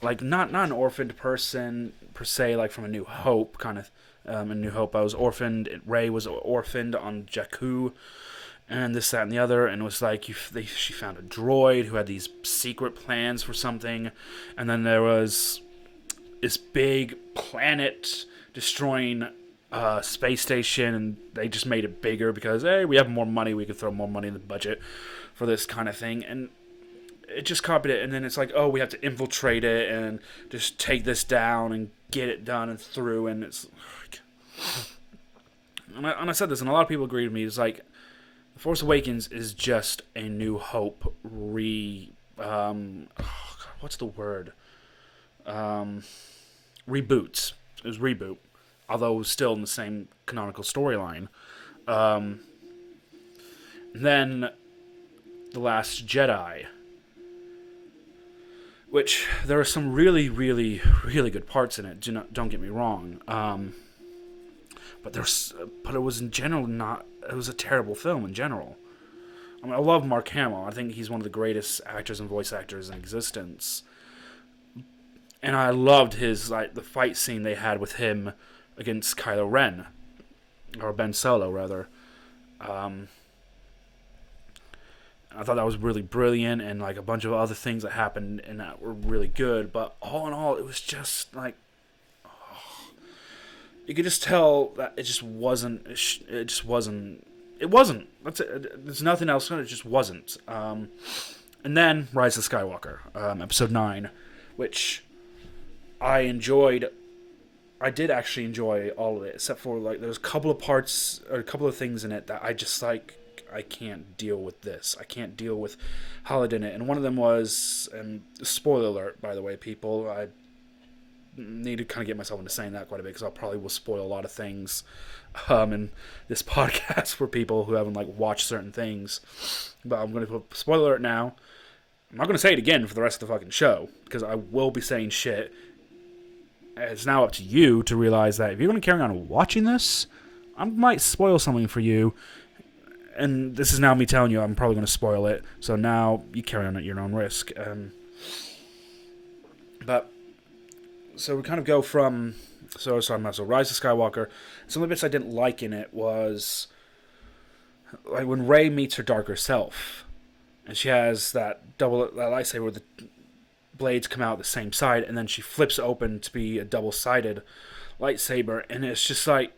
Not an orphaned person per se, from A New Hope kind of. In New Hope, I was orphaned. Rey was orphaned on Jakku, and this, that, and the other. And it was she found a droid who had these secret plans for something, and then there was this big planet destroying space station, and they just made it bigger because hey, we have more money. We could throw more money in the budget for this kind of thing, and it just copied it, and then it's oh, we have to infiltrate it and just take this down and get it done and through, and it's and I said this, and a lot of people agree with me. It's The Force Awakens is just A New Hope what's the word? Reboots. It was reboot, although it was still in the same canonical storyline. Then The Last Jedi, which there are some really, really, really good parts in it. Don't get me wrong. But it was in general not. It was a terrible film in general. I mean, I love Mark Hamill. I think he's one of the greatest actors and voice actors in existence. And I loved his the fight scene they had with him against Kylo Ren, or Ben Solo rather. I thought that was really brilliant, and like a bunch of other things that happened and that were really good. But all in all, it was just like you could just tell that it just wasn't. It just wasn't. It wasn't. That's it. There's nothing else. It just wasn't. And then Rise of Skywalker, episode 9, which I enjoyed. I did actually enjoy all of it, except for like there's a couple of parts or a couple of things in it that I just like. I can't deal with this. I can't deal with how they did it. And one of them was, and spoiler alert, by the way, people. I need to kind of get myself into saying that quite a bit because I probably will spoil a lot of things in this podcast for people who haven't watched certain things. But I'm going to put spoiler alert now. I'm not going to say it again for the rest of the fucking show because I will be saying shit. It's now up to you to realize that if you're going to carry on watching this, I might spoil something for you. And this is now me telling you I'm probably going to spoil it. So now you carry on at your own risk. So we kind of go from... So Rise of Skywalker. Some of the bits I didn't like in it was... like when Rey meets her darker self. And she has that lightsaber where the blades come out the same side. And then she flips open to be a double-sided lightsaber. And it's just like...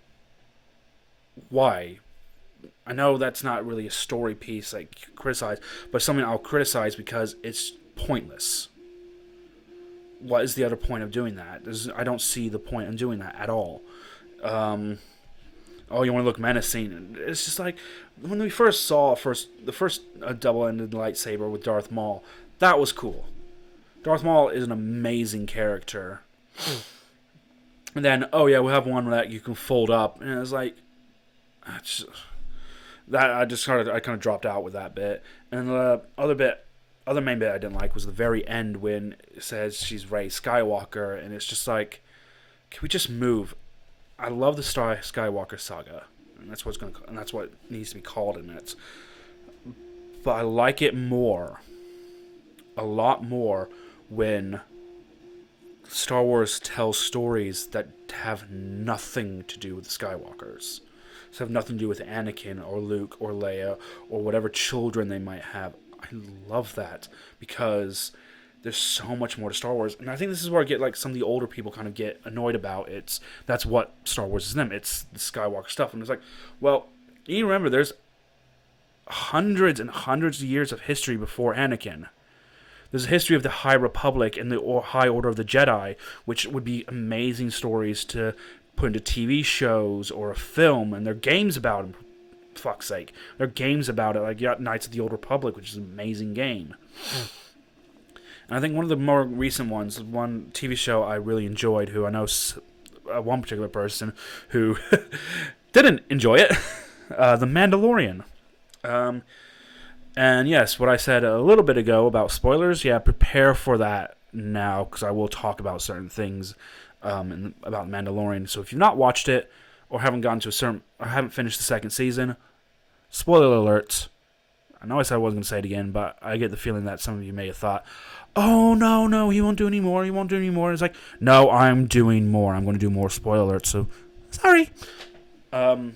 why? I know that's not really a story piece criticize, but something I'll criticize because it's pointless. What is the other point of doing that? I don't see the point in doing that at all. You want to look menacing. It's just like when we first saw the first double-ended lightsaber with Darth Maul. That was cool. Darth Maul is an amazing character. And then, we'll have one that you can fold up, and it's like, that I kind of dropped out with that bit. And the other main bit I didn't like was the very end when it says she's Rey Skywalker, and it's just like, can we just move? I love the Skywalker saga, and that's what needs to be called in it. But I like it a lot more, when Star Wars tells stories that have nothing to do with the Skywalkers. Have nothing to do with Anakin or Luke or Leia or whatever children they might have. I love that because there's so much more to Star Wars, and I think this is where I get some of the older people kind of get annoyed about. That's what Star Wars is to them. It's the Skywalker stuff, and it's like, well, you remember there's hundreds and hundreds of years of history before Anakin. There's a history of the High Republic and the High Order of the Jedi, which would be amazing stories to put into TV shows or a film, and there are games about them, for fuck's sake. There are games about it, like you got Knights of the Old Republic, which is an amazing game. And I think one of the more recent ones, one TV show I really enjoyed, who I know one particular person who didn't enjoy it, The Mandalorian. And yes, what I said a little bit ago about spoilers, prepare for that now, because I will talk about certain things about Mandalorian. So if you've not watched it or haven't finished the second season, spoiler alerts. I know I said I wasn't going to say it again, but I get the feeling that some of you may have thought, oh, no, he won't do any more. It's like, no, I'm doing more. I'm going to do more spoiler alerts, so sorry. I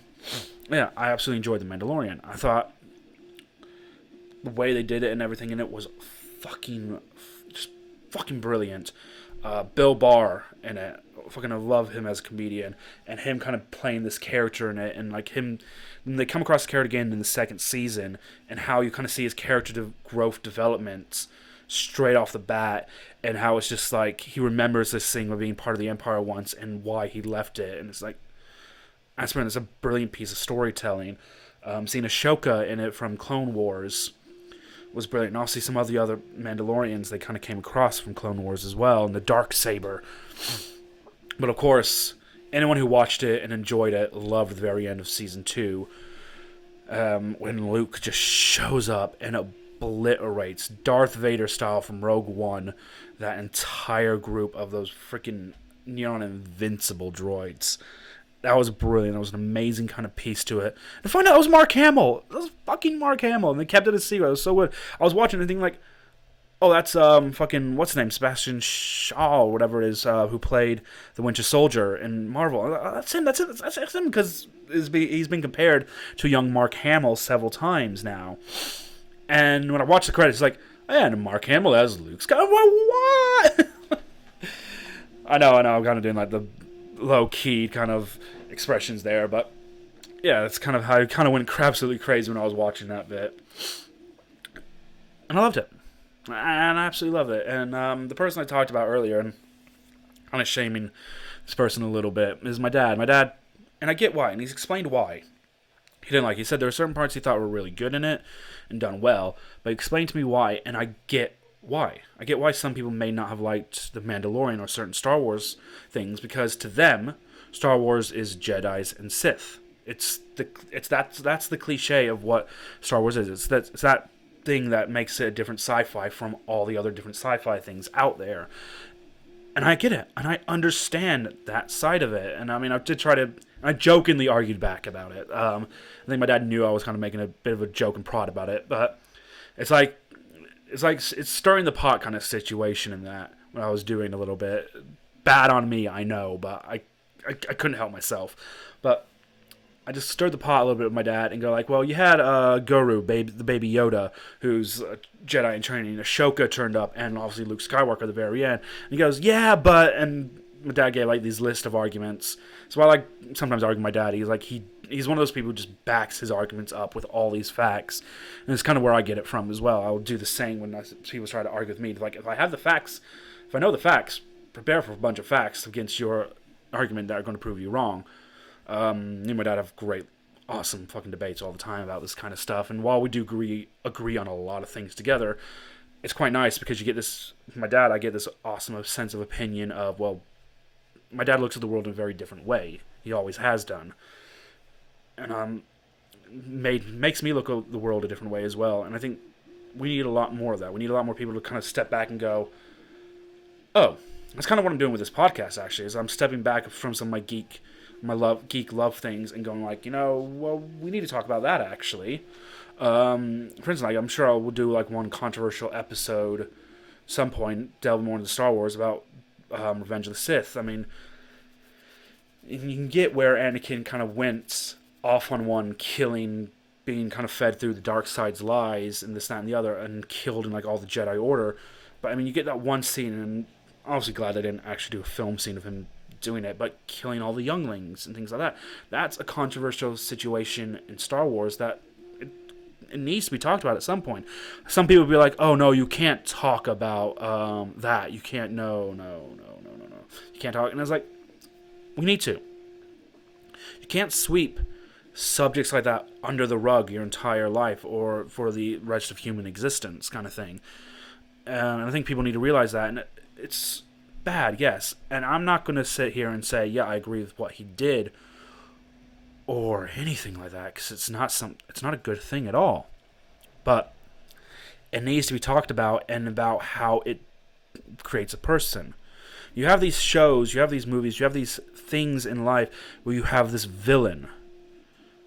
absolutely enjoyed The Mandalorian. I thought the way they did it and everything in it was fucking brilliant. Bill Barr in it, I love him as a comedian, and him kind of playing this character in it, and him, when they come across the character again in the second season, and how you kind of see his character growth development straight off the bat, and how it's just like he remembers this thing of being part of the Empire once and why he left it, and it's like, it's a brilliant piece of storytelling. Seeing Ashoka in it from Clone Wars was brilliant. And obviously some of the other Mandalorians they kind of came across from Clone Wars as well, and the Darksaber. But of course, anyone who watched it and enjoyed it loved the very end of Season 2, when Luke just shows up and obliterates, Darth Vader style from Rogue One, that entire group of those freaking neon invincible droids. That was brilliant. That was an amazing kind of piece to it. And to find out it was Mark Hamill. That was fucking Mark Hamill. And they kept it a secret. It was so good. I was watching and thinking like, oh, that's fucking what's his name, Sebastian Shaw or whatever it is, who played the Winter Soldier in Marvel. That's him. That's him because he's been compared to young Mark Hamill several times now. And when I watched the credits, it's like, oh, yeah, and Mark Hamill as Luke Skywalker. What? I know. I'm kind of doing like the low-key kind of expressions there, but yeah, that's kind of how I kind of went absolutely crazy when I was watching that bit. And I loved it. And I absolutely loved it. And the person I talked about earlier, and kind of shaming this person a little bit, is my dad. My dad, and I get why, and he's explained why. He didn't like it. He said there were certain parts he thought were really good in it and done well, but he explained to me why, and I get why. I get why some people may not have liked The Mandalorian or certain Star Wars things, because to them, Star Wars is Jedis and Sith. That's the cliche of what Star Wars is. It's that thing that makes it a different sci-fi from all the other different sci-fi things out there. And I get it, and I understand that side of it. And I mean, I jokingly argued back about it. I think my dad knew I was kind of making a bit of a joke and prod about it, but it's stirring the pot kind of situation in that what I was doing a little bit. Bad on me, I know, but I couldn't help myself. But I just stirred the pot a little bit with my dad and go like, well, you had Guru, the baby Yoda, who's a Jedi in training. Ashoka turned up, and obviously Luke Skywalker at the very end. And he goes, yeah, but... And my dad gave like these list of arguments. So I like sometimes argue with my dad. He's like, he's one of those people who just backs his arguments up with all these facts. And it's kind of where I get it from as well. I'll do the same when people try to argue with me. Like, if I have the facts, if I know the facts, prepare for a bunch of facts against your argument that are going to prove you wrong. Me and my dad have great, awesome fucking debates all the time about this kind of stuff. And while we do agree on a lot of things together, it's quite nice because you get this, my dad, I get this awesome sense of opinion of, well, my dad looks at the world in a very different way. He always has done. And makes me look at the world a different way as well. And I think we need a lot more of that. We need a lot more people to kind of step back and go, oh, that's kind of what I'm doing with this podcast, actually, is I'm stepping back from some of my geek love things and going like, well, we need to talk about that, actually. For instance, like, I'm sure I will do like one controversial episode some point, delve more into Star Wars about Revenge of the Sith. I mean, you can get where Anakin kind of went off on one, killing, being kind of fed through the dark side's lies and this, that, and the other, and killed in like all the Jedi Order. But I mean, you get that one scene, and I'm obviously glad they didn't actually do a film scene of him doing it, but killing all the younglings and things like that. That's a controversial situation in Star Wars that it needs to be talked about at some point. Some people will be like, oh no, you can't talk about that. You can't, no. You can't talk. And I was like, we need to. You can't sweep subjects like that under the rug your entire life or for the rest of human existence kind of thing. And I think people need to realize that. And it's bad, yes. And I'm not going to sit here and say, yeah, I agree with what he did or anything like that, because it's not a good thing at all. But it needs to be talked about, and about how it creates a person. You have these shows, you have these movies, you have these things in life where you have this villain.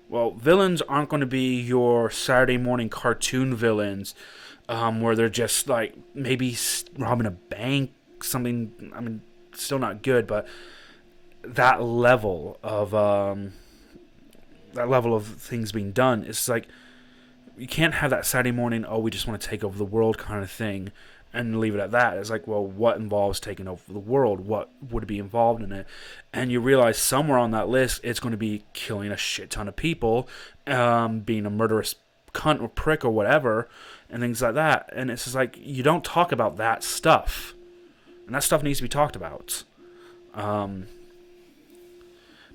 Well, villains aren't going to be your Saturday morning cartoon villains, where they're just like maybe robbing a bank, something. I mean, still not good, but that level of things being done, it's like you can't have that Saturday morning, oh, we just want to take over the world kind of thing and leave it at that. It's like, well, what involves taking over the world? What would be involved in it? And you realize somewhere on that list, it's going to be killing a shit ton of people, being a murderous cunt or prick or whatever, and things like that. And it's just like, you don't talk about that stuff. And that stuff needs to be talked about.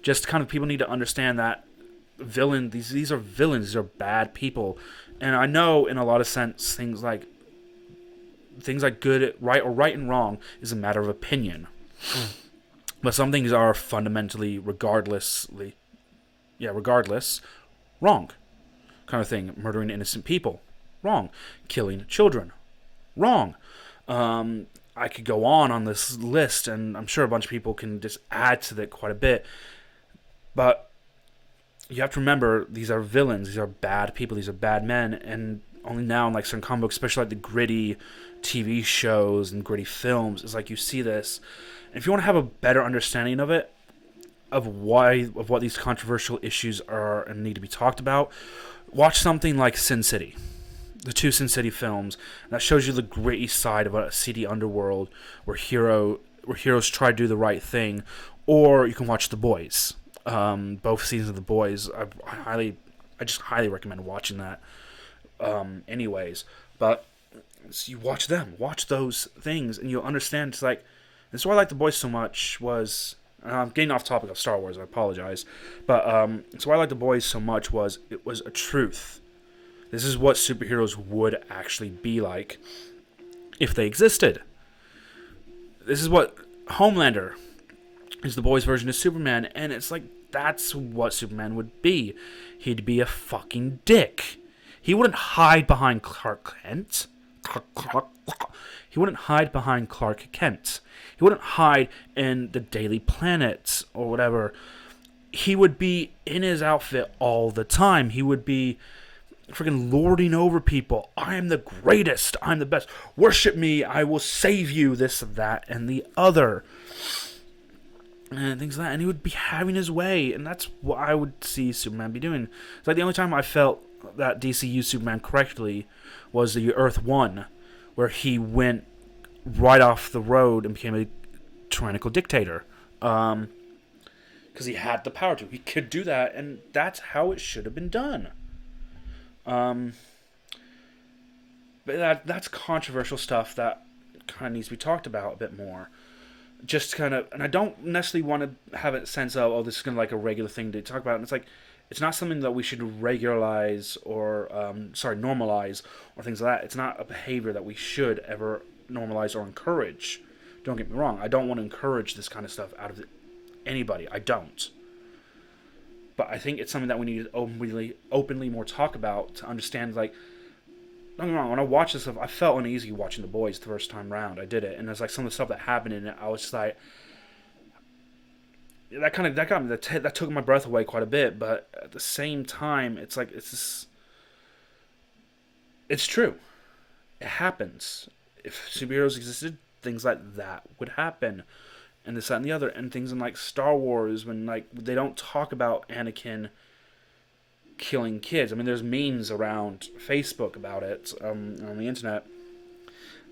Just kind of people need to understand that these are villains, these are bad people. And I know in a lot of sense things like good, right and wrong is a matter of opinion. But some things are fundamentally regardless, wrong. Kind of thing. Murdering innocent people, wrong. Killing children, wrong. I could go on this list, and I'm sure a bunch of people can just add to that quite a bit. But you have to remember, these are villains, these are bad people, these are bad men, and only now in like certain comic books, especially like the gritty TV shows and gritty films, it's like you see this. And if you want to have a better understanding of it, of what these controversial issues are and need to be talked about, watch something like Sin City, the two Sin City films. That shows you the gritty side of a seedy underworld where heroes try to do the right thing. Or you can watch The Boys. Both seasons of The Boys. I just highly recommend watching that. Anyways, but so you watch those things, and you'll understand. It's like, this is why I like The Boys so much. Was I'm getting off topic of Star Wars. I apologize, but so why I like The Boys so much was it was a truth. This is what superheroes would actually be like if they existed. This is what Homelander is, the Boys' version of Superman, and it's like, that's what Superman would be. He'd be a fucking dick. He wouldn't hide behind Clark Kent. He wouldn't hide behind Clark Kent. He wouldn't hide in the Daily Planet or whatever. He would be in his outfit all the time. He would be freaking lording over people. I am the greatest. I'm the best. Worship me. I will save you. This, that, and the other. And things like that. And he would be having his way. And that's what I would see Superman be doing. It's like the only time I felt that DC used Superman correctly was the Earth 1, where he went right off the road and became a tyrannical dictator. Because he had the power to. He could do that, and that's how it should have been done. But that's controversial stuff that kind of needs to be talked about a bit more. Just kind of, and I don't necessarily want to have a sense of, oh, this is going to like a regular thing to talk about. And it's like, it's not something that we should normalize or things like that. It's not a behavior that we should ever normalize or encourage. Don't get me wrong. I don't want to encourage this kind of stuff out of anybody. I don't. But I think it's something that we need to openly more talk about to understand, like, don't get me wrong, when I watched this stuff, I felt uneasy watching The Boys the first time round. I did it, and there's like some of the stuff that happened in it, I was just like, that took my breath away quite a bit. But at the same time, it's like, it's true. It happens. If superheroes existed, things like that would happen, and this, that, and the other. And things in like Star Wars, when like they don't talk about Anakin killing kids. I mean, there's memes around Facebook about it, on the internet,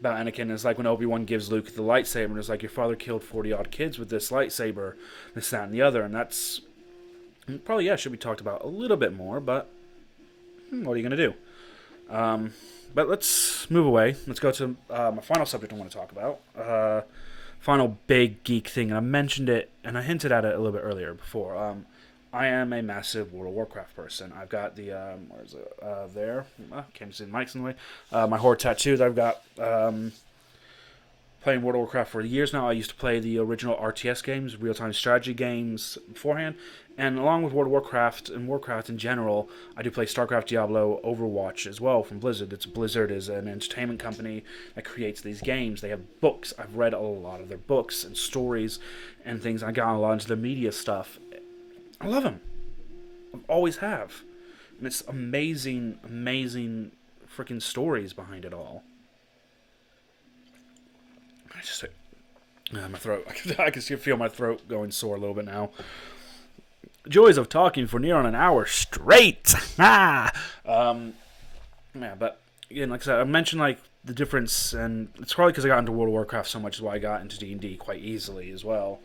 about Anakin. It's like when Obi-Wan gives Luke the lightsaber, and it's like, your father killed 40-odd kids with this lightsaber, this, that, and the other. And that's probably, should be talked about a little bit more, but what are you going to do? But let's move away. Let's go to my final subject I want to talk about. Final big geek thing, and I mentioned it, and I hinted at it a little bit earlier before. I am a massive World of Warcraft person. I've got the, where is it? There. Can't see the mic's in the way. My Horde tattoo that I've got. Playing World of Warcraft for years now. I used to play the original RTS games, real-time strategy games beforehand. And along with World of Warcraft and Warcraft in general, I do play StarCraft, Diablo, Overwatch as well from Blizzard. Blizzard is an entertainment company that creates these games. They have books. I've read a lot of their books and stories and things. I got a lot into the media stuff. I love them. I always have. And it's amazing, amazing freaking stories behind it all. My throat. I can feel my throat going sore a little bit now. Joys of talking for near on an hour straight. But again, like I said, I mentioned like the difference, and it's probably because I got into World of Warcraft so much is why I got into D&D quite easily as well.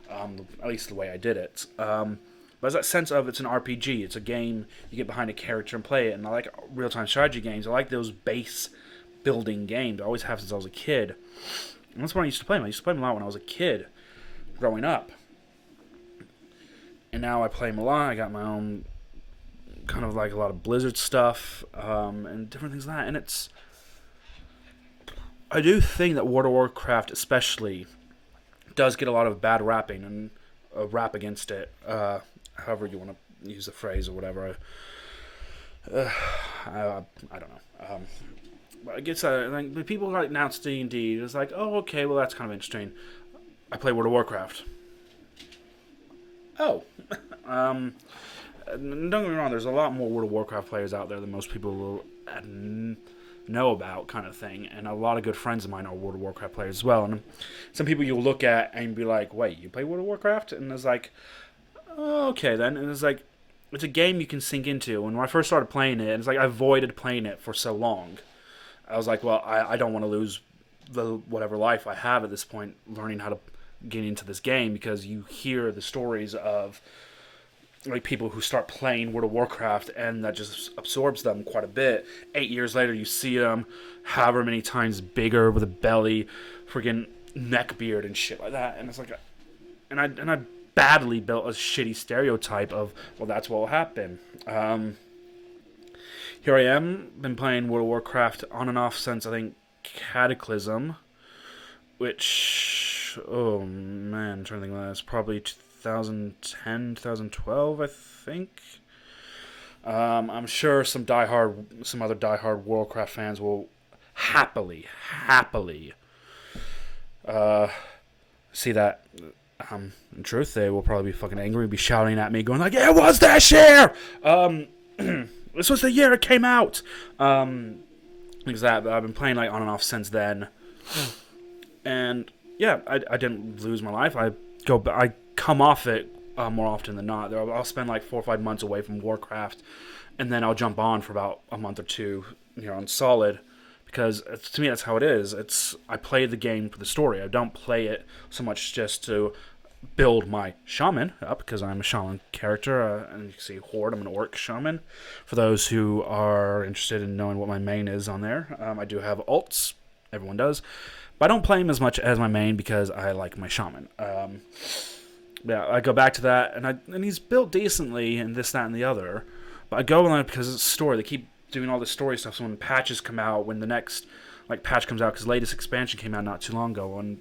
At least the way I did it. But there's that sense of, it's an RPG. It's a game you get behind a character and play it. And I like real-time strategy games. I like those base building games. I always have since I was a kid. And that's what I used to play them. I used to play them a lot when I was a kid, growing up. And now I play them a lot. I got my own kind of like a lot of Blizzard stuff, and different things like that. And it's, I do think that World of Warcraft especially does get a lot of bad rapping and a rap against it, however you want to use the phrase or whatever. I don't know. But it gets like people like announce D&D. It's like, oh, okay, well that's kind of interesting. I play World of Warcraft. Oh, um, don't get me wrong. There's a lot more World of Warcraft players out there than most people will know about, kind of thing. And a lot of good friends of mine are World of Warcraft players as well. And some people you'll look at and be like, "Wait, you play World of Warcraft?" And it's like, oh, "Okay, then." And it's like, it's a game you can sink into. And when I first started playing it, it's like I avoided playing it for so long. I was like, well, I don't want to lose the whatever life I have at this point, learning how to get into this game, because you hear the stories of like people who start playing World of Warcraft and that just absorbs them quite a bit. 8 years later, you see them however many times bigger with a belly, friggin' neck beard and shit like that, and it's like, I badly built a shitty stereotype of, well, that's what will happen. Here I am, been playing World of Warcraft on and off since I think Cataclysm, which, oh man, I'm trying to think of that. It's probably 2010, 2012, I think. I'm sure some other diehard Warcraft fans will happily see that. In truth, they will probably be fucking angry and be shouting at me, going like, "It was this year! This was the year it came out!" Because that, but I've been playing like on and off since then. And yeah, I didn't lose my life. I come off it more often than not. I'll spend like 4 or 5 months away from Warcraft, and then I'll jump on for about a month or two, on solid, because to me that's how it is. I play the game for the story. I don't play it so much just to build my shaman up, because I'm a shaman character, and you can see Horde. I'm an orc shaman. For those who are interested in knowing what my main is on there, I do have alts. Everyone does. But I don't play him as much as my main because I like my shaman. Yeah, I go back to that, and he's built decently, and this, that, and the other. But I go on it because it's a story. They keep doing all this story stuff. So when patches come out, when the next patch comes out, because the latest expansion came out not too long ago, and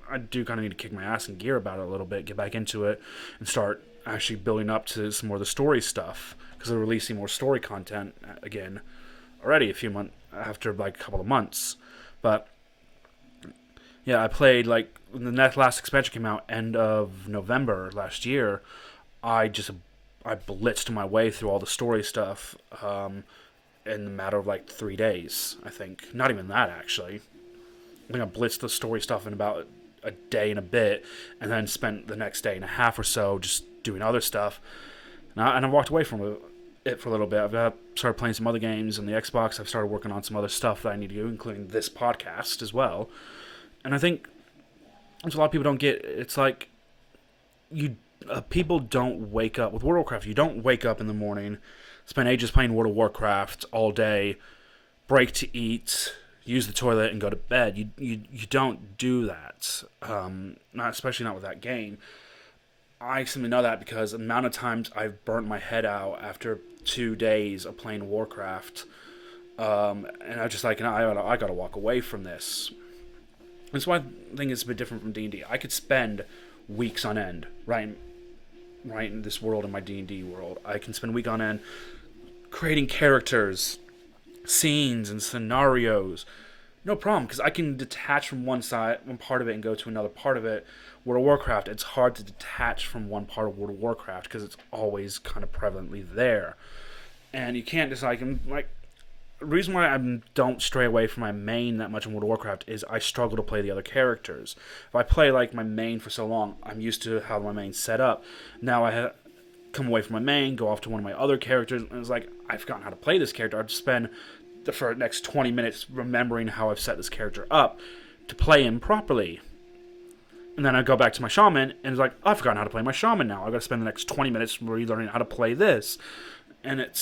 I do kind of need to kick my ass in gear about it a little bit, get back into it, and start actually building up to some more of the story stuff, because they're releasing more story content again already a few months after a couple of months. But yeah, I played when the last expansion came out end of November last year. I blitzed my way through all the story stuff in the matter of 3 days. I think not even that, actually. I think I blitzed the story stuff in about a day and a bit, and then spent the next day and a half or so just doing other stuff. And I walked away from it for a little bit. I've started playing some other games on the Xbox. I've started working on some other stuff that I need to do, including this podcast as well. And I think a lot of people don't get. It's like people don't wake up with World of Warcraft. You don't wake up in the morning, spend ages playing World of Warcraft all day, break to eat, use the toilet, and go to bed. You don't do that. Especially not with that game. I simply know that because the amount of times I've burnt my head out after 2 days of playing Warcraft, and I'm just I gotta walk away from this. That's why I think it's a bit different from D&D. I could spend weeks on end right in this world, in my D&D world. I can spend a week on end creating characters, scenes, and scenarios. No problem, because I can detach from one part of it, and go to another part of it. World of Warcraft, it's hard to detach from one part of World of Warcraft because it's always kind of prevalently there, and you can't just the reason why I don't stray away from my main that much in World of Warcraft is I struggle to play the other characters. If I play my main for so long, I'm used to how my main's set up. Now I come away from my main, go off to one of my other characters, and it's I've forgotten how to play this character. I'd spend the next 20 minutes remembering how I've set this character up to play him properly. And then I go back to my shaman, and it's I've forgotten how to play my shaman now. I've got to spend the next 20 minutes relearning how to play this. And it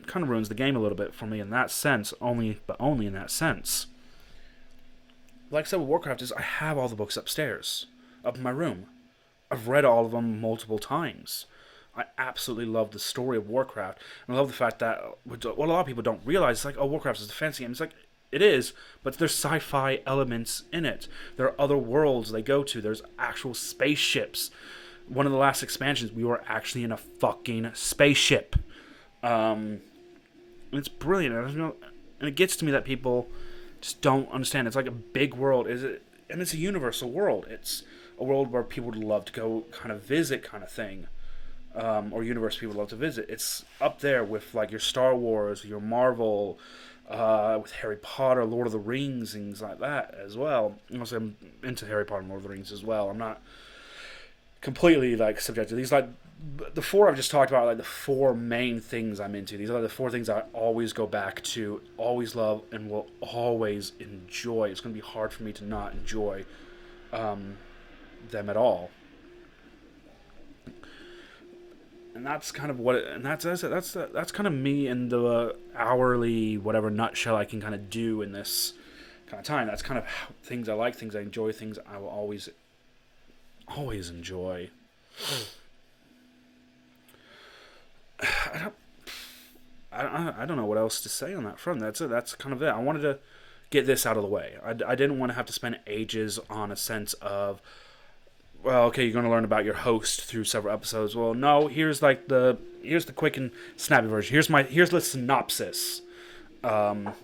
kind of ruins the game a little bit for me in that sense, only in that sense. Like I said with Warcraft I have all the books upstairs, up in my room. I've read all of them multiple times. I absolutely love the story of Warcraft, and I love the fact that what a lot of people don't realize is Warcraft is a fantasy game. It's it is, but there's sci-fi elements in it. There are other worlds they go to. There's actual spaceships. One of the last expansions, we were actually in a fucking spaceship. It's brilliant. And it gets to me that people just don't understand. It's like a big world. And it's a universal world. It's a world where people would love to go kind of visit kind of thing, or universe people would love to visit. It's up there with like your Star Wars, your Marvel, with Harry Potter, Lord of the Rings, things like that as well. Also, I'm into Harry Potter and Lord of the Rings as well. I'm not completely like subject to these. Like the four I've just talked about, like the four main things I'm into. These are the four things I always go back to, always love, and will always enjoy. It's going to be hard for me to not enjoy them at all. And that's kind of what, that's kind of me in the hourly whatever nutshell I can kind of do in this kind of time. That's kind of how, things I like, things I enjoy, things I will always enjoy. I don't know what else to say on that front. That's it. That's kind of it. I wanted to get this out of the way. I didn't want to have to spend ages on a sense of, well, okay, you're going to learn about your host through several episodes. Well, no, here's the quick and snappy version. Here's the synopsis of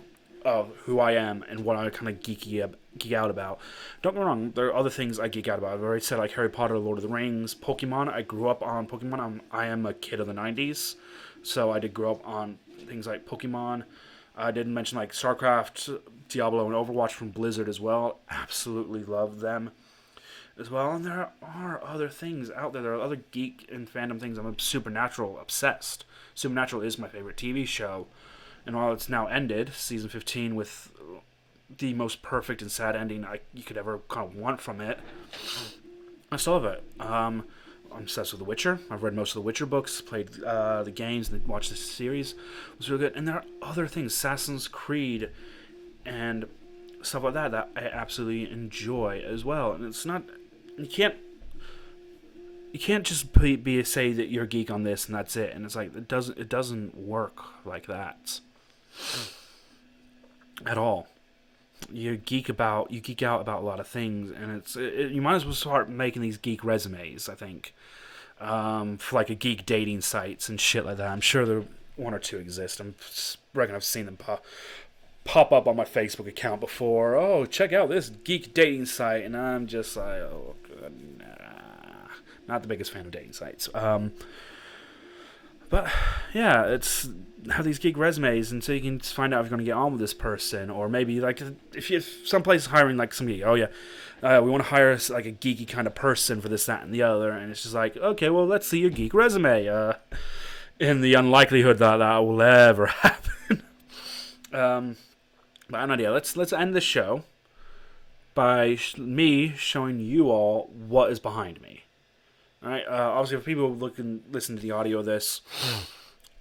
who I am and what I kind of geek out about. Don't get me wrong, there are other things I geek out about. I've already said, like Harry Potter, Lord of the Rings, Pokemon. I grew up on Pokemon. I am a kid of the 90s, so I did grow up on things like Pokemon. I didn't mention like StarCraft, Diablo, and Overwatch from Blizzard as well. Absolutely love them as well. And there are other things out there. There are other geek and fandom things. I'm Supernatural obsessed. Supernatural is my favorite TV show. And while it's now ended, season 15, with the most perfect and sad ending you could ever kind of want from it, I still love it. I'm obsessed with The Witcher. I've read most of the Witcher books, played the games, and watched the series. It was really good. And there are other things, Assassin's Creed and stuff like that I absolutely enjoy as well. And it's not, you can't just say that you're a geek on this and that's it. And it's like it doesn't work like that at all. You geek out about a lot of things, and you might as well start making these geek resumes, I think, for like a geek dating sites and shit like that. I'm sure there one or two exist. I reckon I've seen them pop up on my Facebook account before. Oh, check out this geek dating site, and I'm just like, oh, nah. Not the biggest fan of dating sites. But yeah, it's have these geek resumes, and so you can just find out if you're going to get on with this person, or maybe like if some place is hiring like some geek, we want to hire like a geeky kind of person for this, that, and the other, and it's just like, okay, well, let's see your geek resume. In the unlikelihood that will ever happen. But an idea. Let's end the show by me showing you all what is behind me. All right. Obviously, if people listen to the audio of this,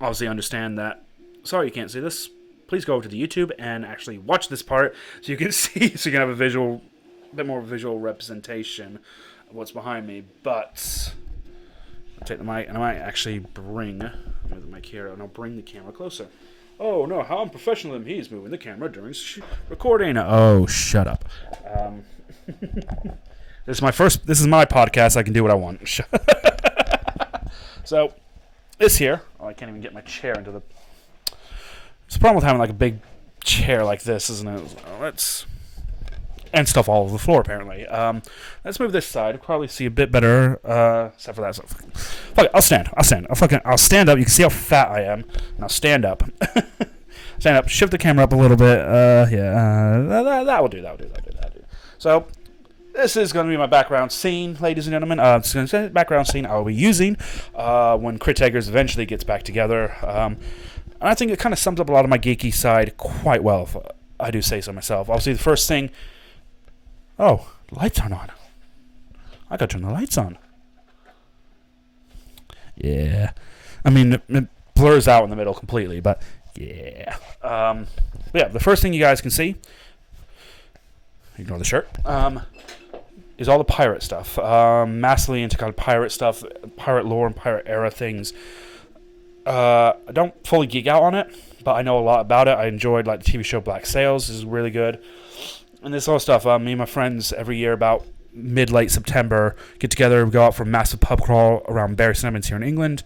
obviously understand that. Sorry, you can't see this. Please go over to the YouTube and actually watch this part so you can see, so you can have a bit more visual representation of what's behind me. But I'll take the mic, and I might actually bring the mic here, and I'll bring the camera closer. Oh no! How unprofessional of him! He's moving the camera during recording. Oh, shut up. This is my podcast. I can do what I want. So, this here. Oh, I can't even get my chair into the. It's the problem with having like a big chair like this, isn't it? And stuff all over the floor, apparently. Let's move this side. You'll probably see a bit better, except for that. So, fuck it, I'll stand. I'll stand up. You can see how fat I am. And I'll stand up. Stand up. Shift the camera up a little bit. That will do. So, this is going to be my background scene, ladies and gentlemen. It's going to be the background scene I'll be using when Crit Takers eventually gets back together. And I think it kind of sums up a lot of my geeky side quite well, if I do say so myself. Obviously, the first thing... Oh, the lights aren't on. I gotta turn the lights on. Yeah. I mean, it blurs out in the middle completely, but yeah. The first thing you guys can see, ignore the shirt, is all the pirate stuff. Massively into kind of pirate stuff, pirate lore and pirate era things. I don't fully geek out on it, but I know a lot about it. I enjoyed like the TV show Black Sails. This is really good. And this whole stuff, me and my friends every year about mid-late September get together, we go out for a massive pub crawl around Bury St Edmunds here in England,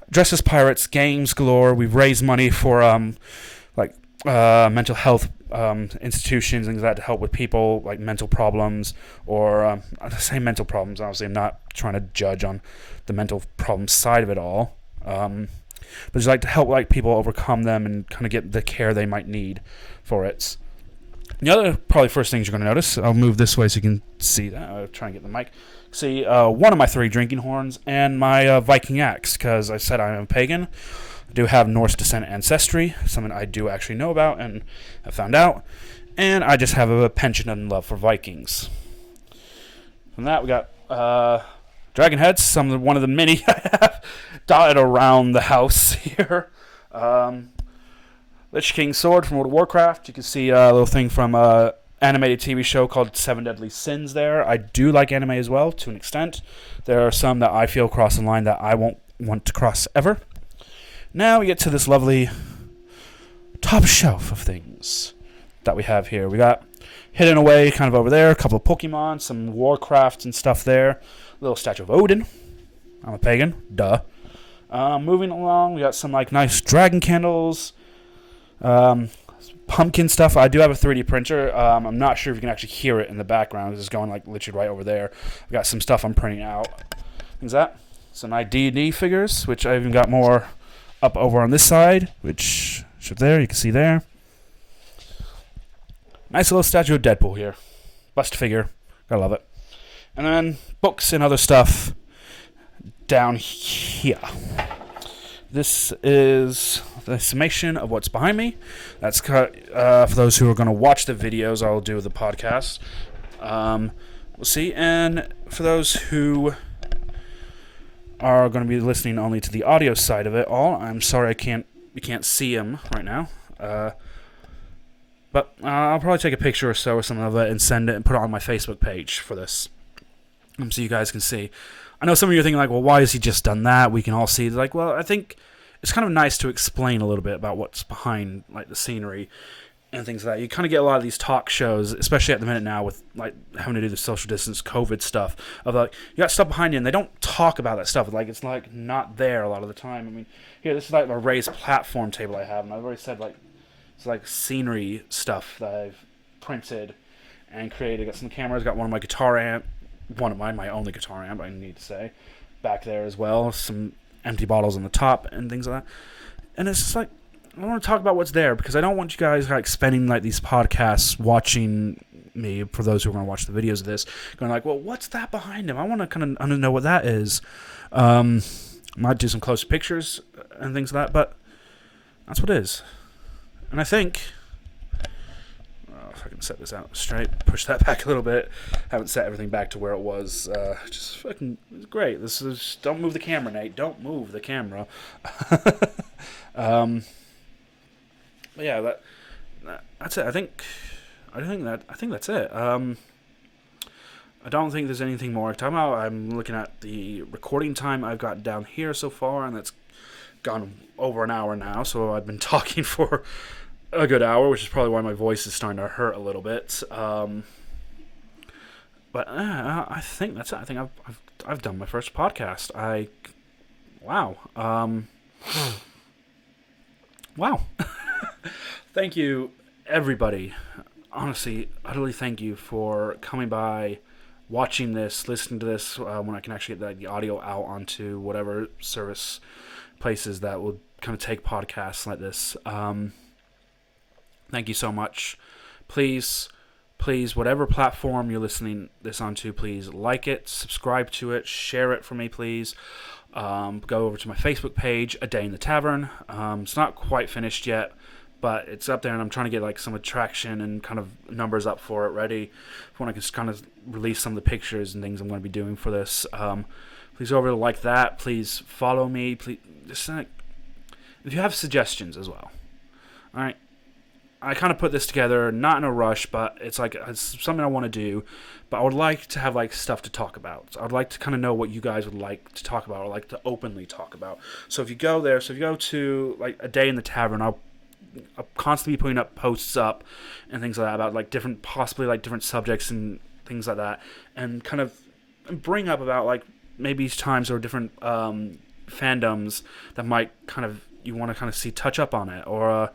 dressed as pirates, games galore. We've raised money for mental health institutions, things like that, to help with people like mental problems, or I say mental problems. Obviously, I'm not trying to judge on the mental problem side of it all, but just like to help like people overcome them and kind of get the care they might need for it. The other probably first things you're going to notice, I'll move this way so you can see that. I'll try and get the mic. See one of my 3 drinking horns and my Viking axe, because I said I'm a pagan. I do have Norse descent ancestry, something I do actually know about and have found out. And I just have a penchant and love for Vikings. From that, we got dragon heads, one of the many I have dotted around the house here. Lich King sword from World of Warcraft. You can see a little thing from an animated TV show called Seven Deadly Sins there. I do like anime as well, to an extent. There are some that I feel cross the line that I won't want to cross ever. Now we get to this lovely top shelf of things that we have here. We got hidden away kind of over there, a couple of Pokemon, some Warcraft and stuff there. A little statue of Odin. I'm a pagan, duh. Moving along, we got some like nice dragon candles, pumpkin stuff. I do have a 3D printer. I'm not sure if you can actually hear it in the background. It's going like literally right over there. I've got some stuff I'm printing out. Things like that. Some D&D figures, which I even got more up over on this side, which up there, you can see there. Nice little statue of Deadpool here. Bust figure. Gotta love it. And then books and other stuff down here. This is the summation of what's behind me. That's for those who are going to watch the videos. I'll do the podcast. We'll see. And for those who are going to be listening only to the audio side of it all, I'm sorry you can't see them right now. But I'll probably take a picture or so or something of it and send it and put it on my Facebook page for this, so you guys can see. I know some of you are thinking like, well, why has he just done that? We can all see. Like, well, I think it's kind of nice to explain a little bit about what's behind like the scenery and things like that. You kind of get a lot of these talk shows, especially at the minute now with like having to do the social distance COVID stuff, of like you got stuff behind you and they don't talk about that stuff. Like it's like not there a lot of the time. I mean, here, this is like a raised platform table I have, and I've already said like it's like scenery stuff that I've printed and created. Got some cameras, got one of my guitar amp, my only guitar amp, I need to say, back there as well. Some empty bottles on the top and things like that. And it's just like, I want to talk about what's there because I don't want you guys like spending like these podcasts watching me, for those who are going to watch the videos of this, going like, well, what's that behind him? I want to kind of know what that is. Might do some close pictures and things like that, but that's what it is. And I think, if I can set this out straight, push that back a little bit. Haven't set everything back to where it was. Just fucking great. This is, don't move the camera, Nate. Don't move the camera. But yeah, that's it. I think that's it. I don't think there's anything more to talk about. I'm looking at the recording time I've got down here so far, and that's gone over an hour now. So I've been talking for a good hour, which is probably why my voice is starting to hurt a little bit. But I think that's it. I think I've done my first podcast. Wow. Wow. Thank you, everybody. Honestly, utterly thank you for coming by, watching this, listening to this, when I can actually get the audio out onto whatever service places that will kind of take podcasts like this. Thank you so much. Please, whatever platform you're listening this onto, please like it, subscribe to it, share it for me, please. Go over to my Facebook page, A Day in the Tavern. It's not quite finished yet, but it's up there, and I'm trying to get like some attraction and kind of numbers up for it, ready for when I can just kind of release some of the pictures and things I'm going to be doing for this. Please go over to like that. Please follow me. Please, just if you have suggestions as well. All right. I kind of put this together, not in a rush, but it's something I want to do. But I would like to have like stuff to talk about. So I'd like to kind of know what you guys would like to talk about, or like to openly talk about. So if you go there, if you go to like A Day in the Tavern, I'll constantly be putting up posts up and things like that about like possibly different subjects and things like that, and kind of bring up about like maybe times or different fandoms that might kind of you want to kind of see touch up on it, or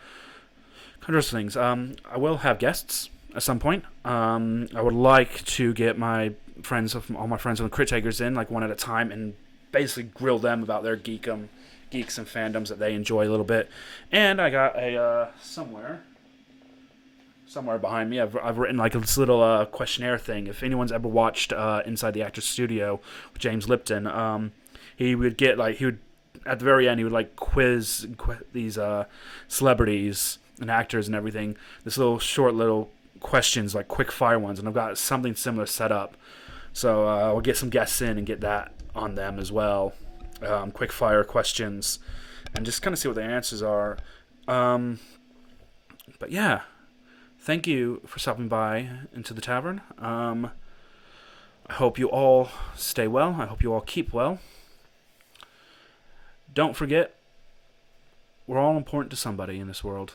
Hundreds of things. I will have guests at some point. I would like to get my friends, all my friends on Crit Takers in, like one at a time, and basically grill them about their geeks and fandoms that they enjoy a little bit. And I got a somewhere behind me, I've written like this little questionnaire thing. If anyone's ever watched Inside the Actors Studio with James Lipton, he would at the very end he would like quiz these celebrities and actors and everything. This little questions, like quick fire ones, and I've got something similar set up. So we'll get some guests in and get that on them as well. Quick fire questions, and just kind of see what the answers are. But yeah, thank you for stopping by into the tavern. I hope you all stay well. I hope you all keep well. Don't forget, we're all important to somebody in this world.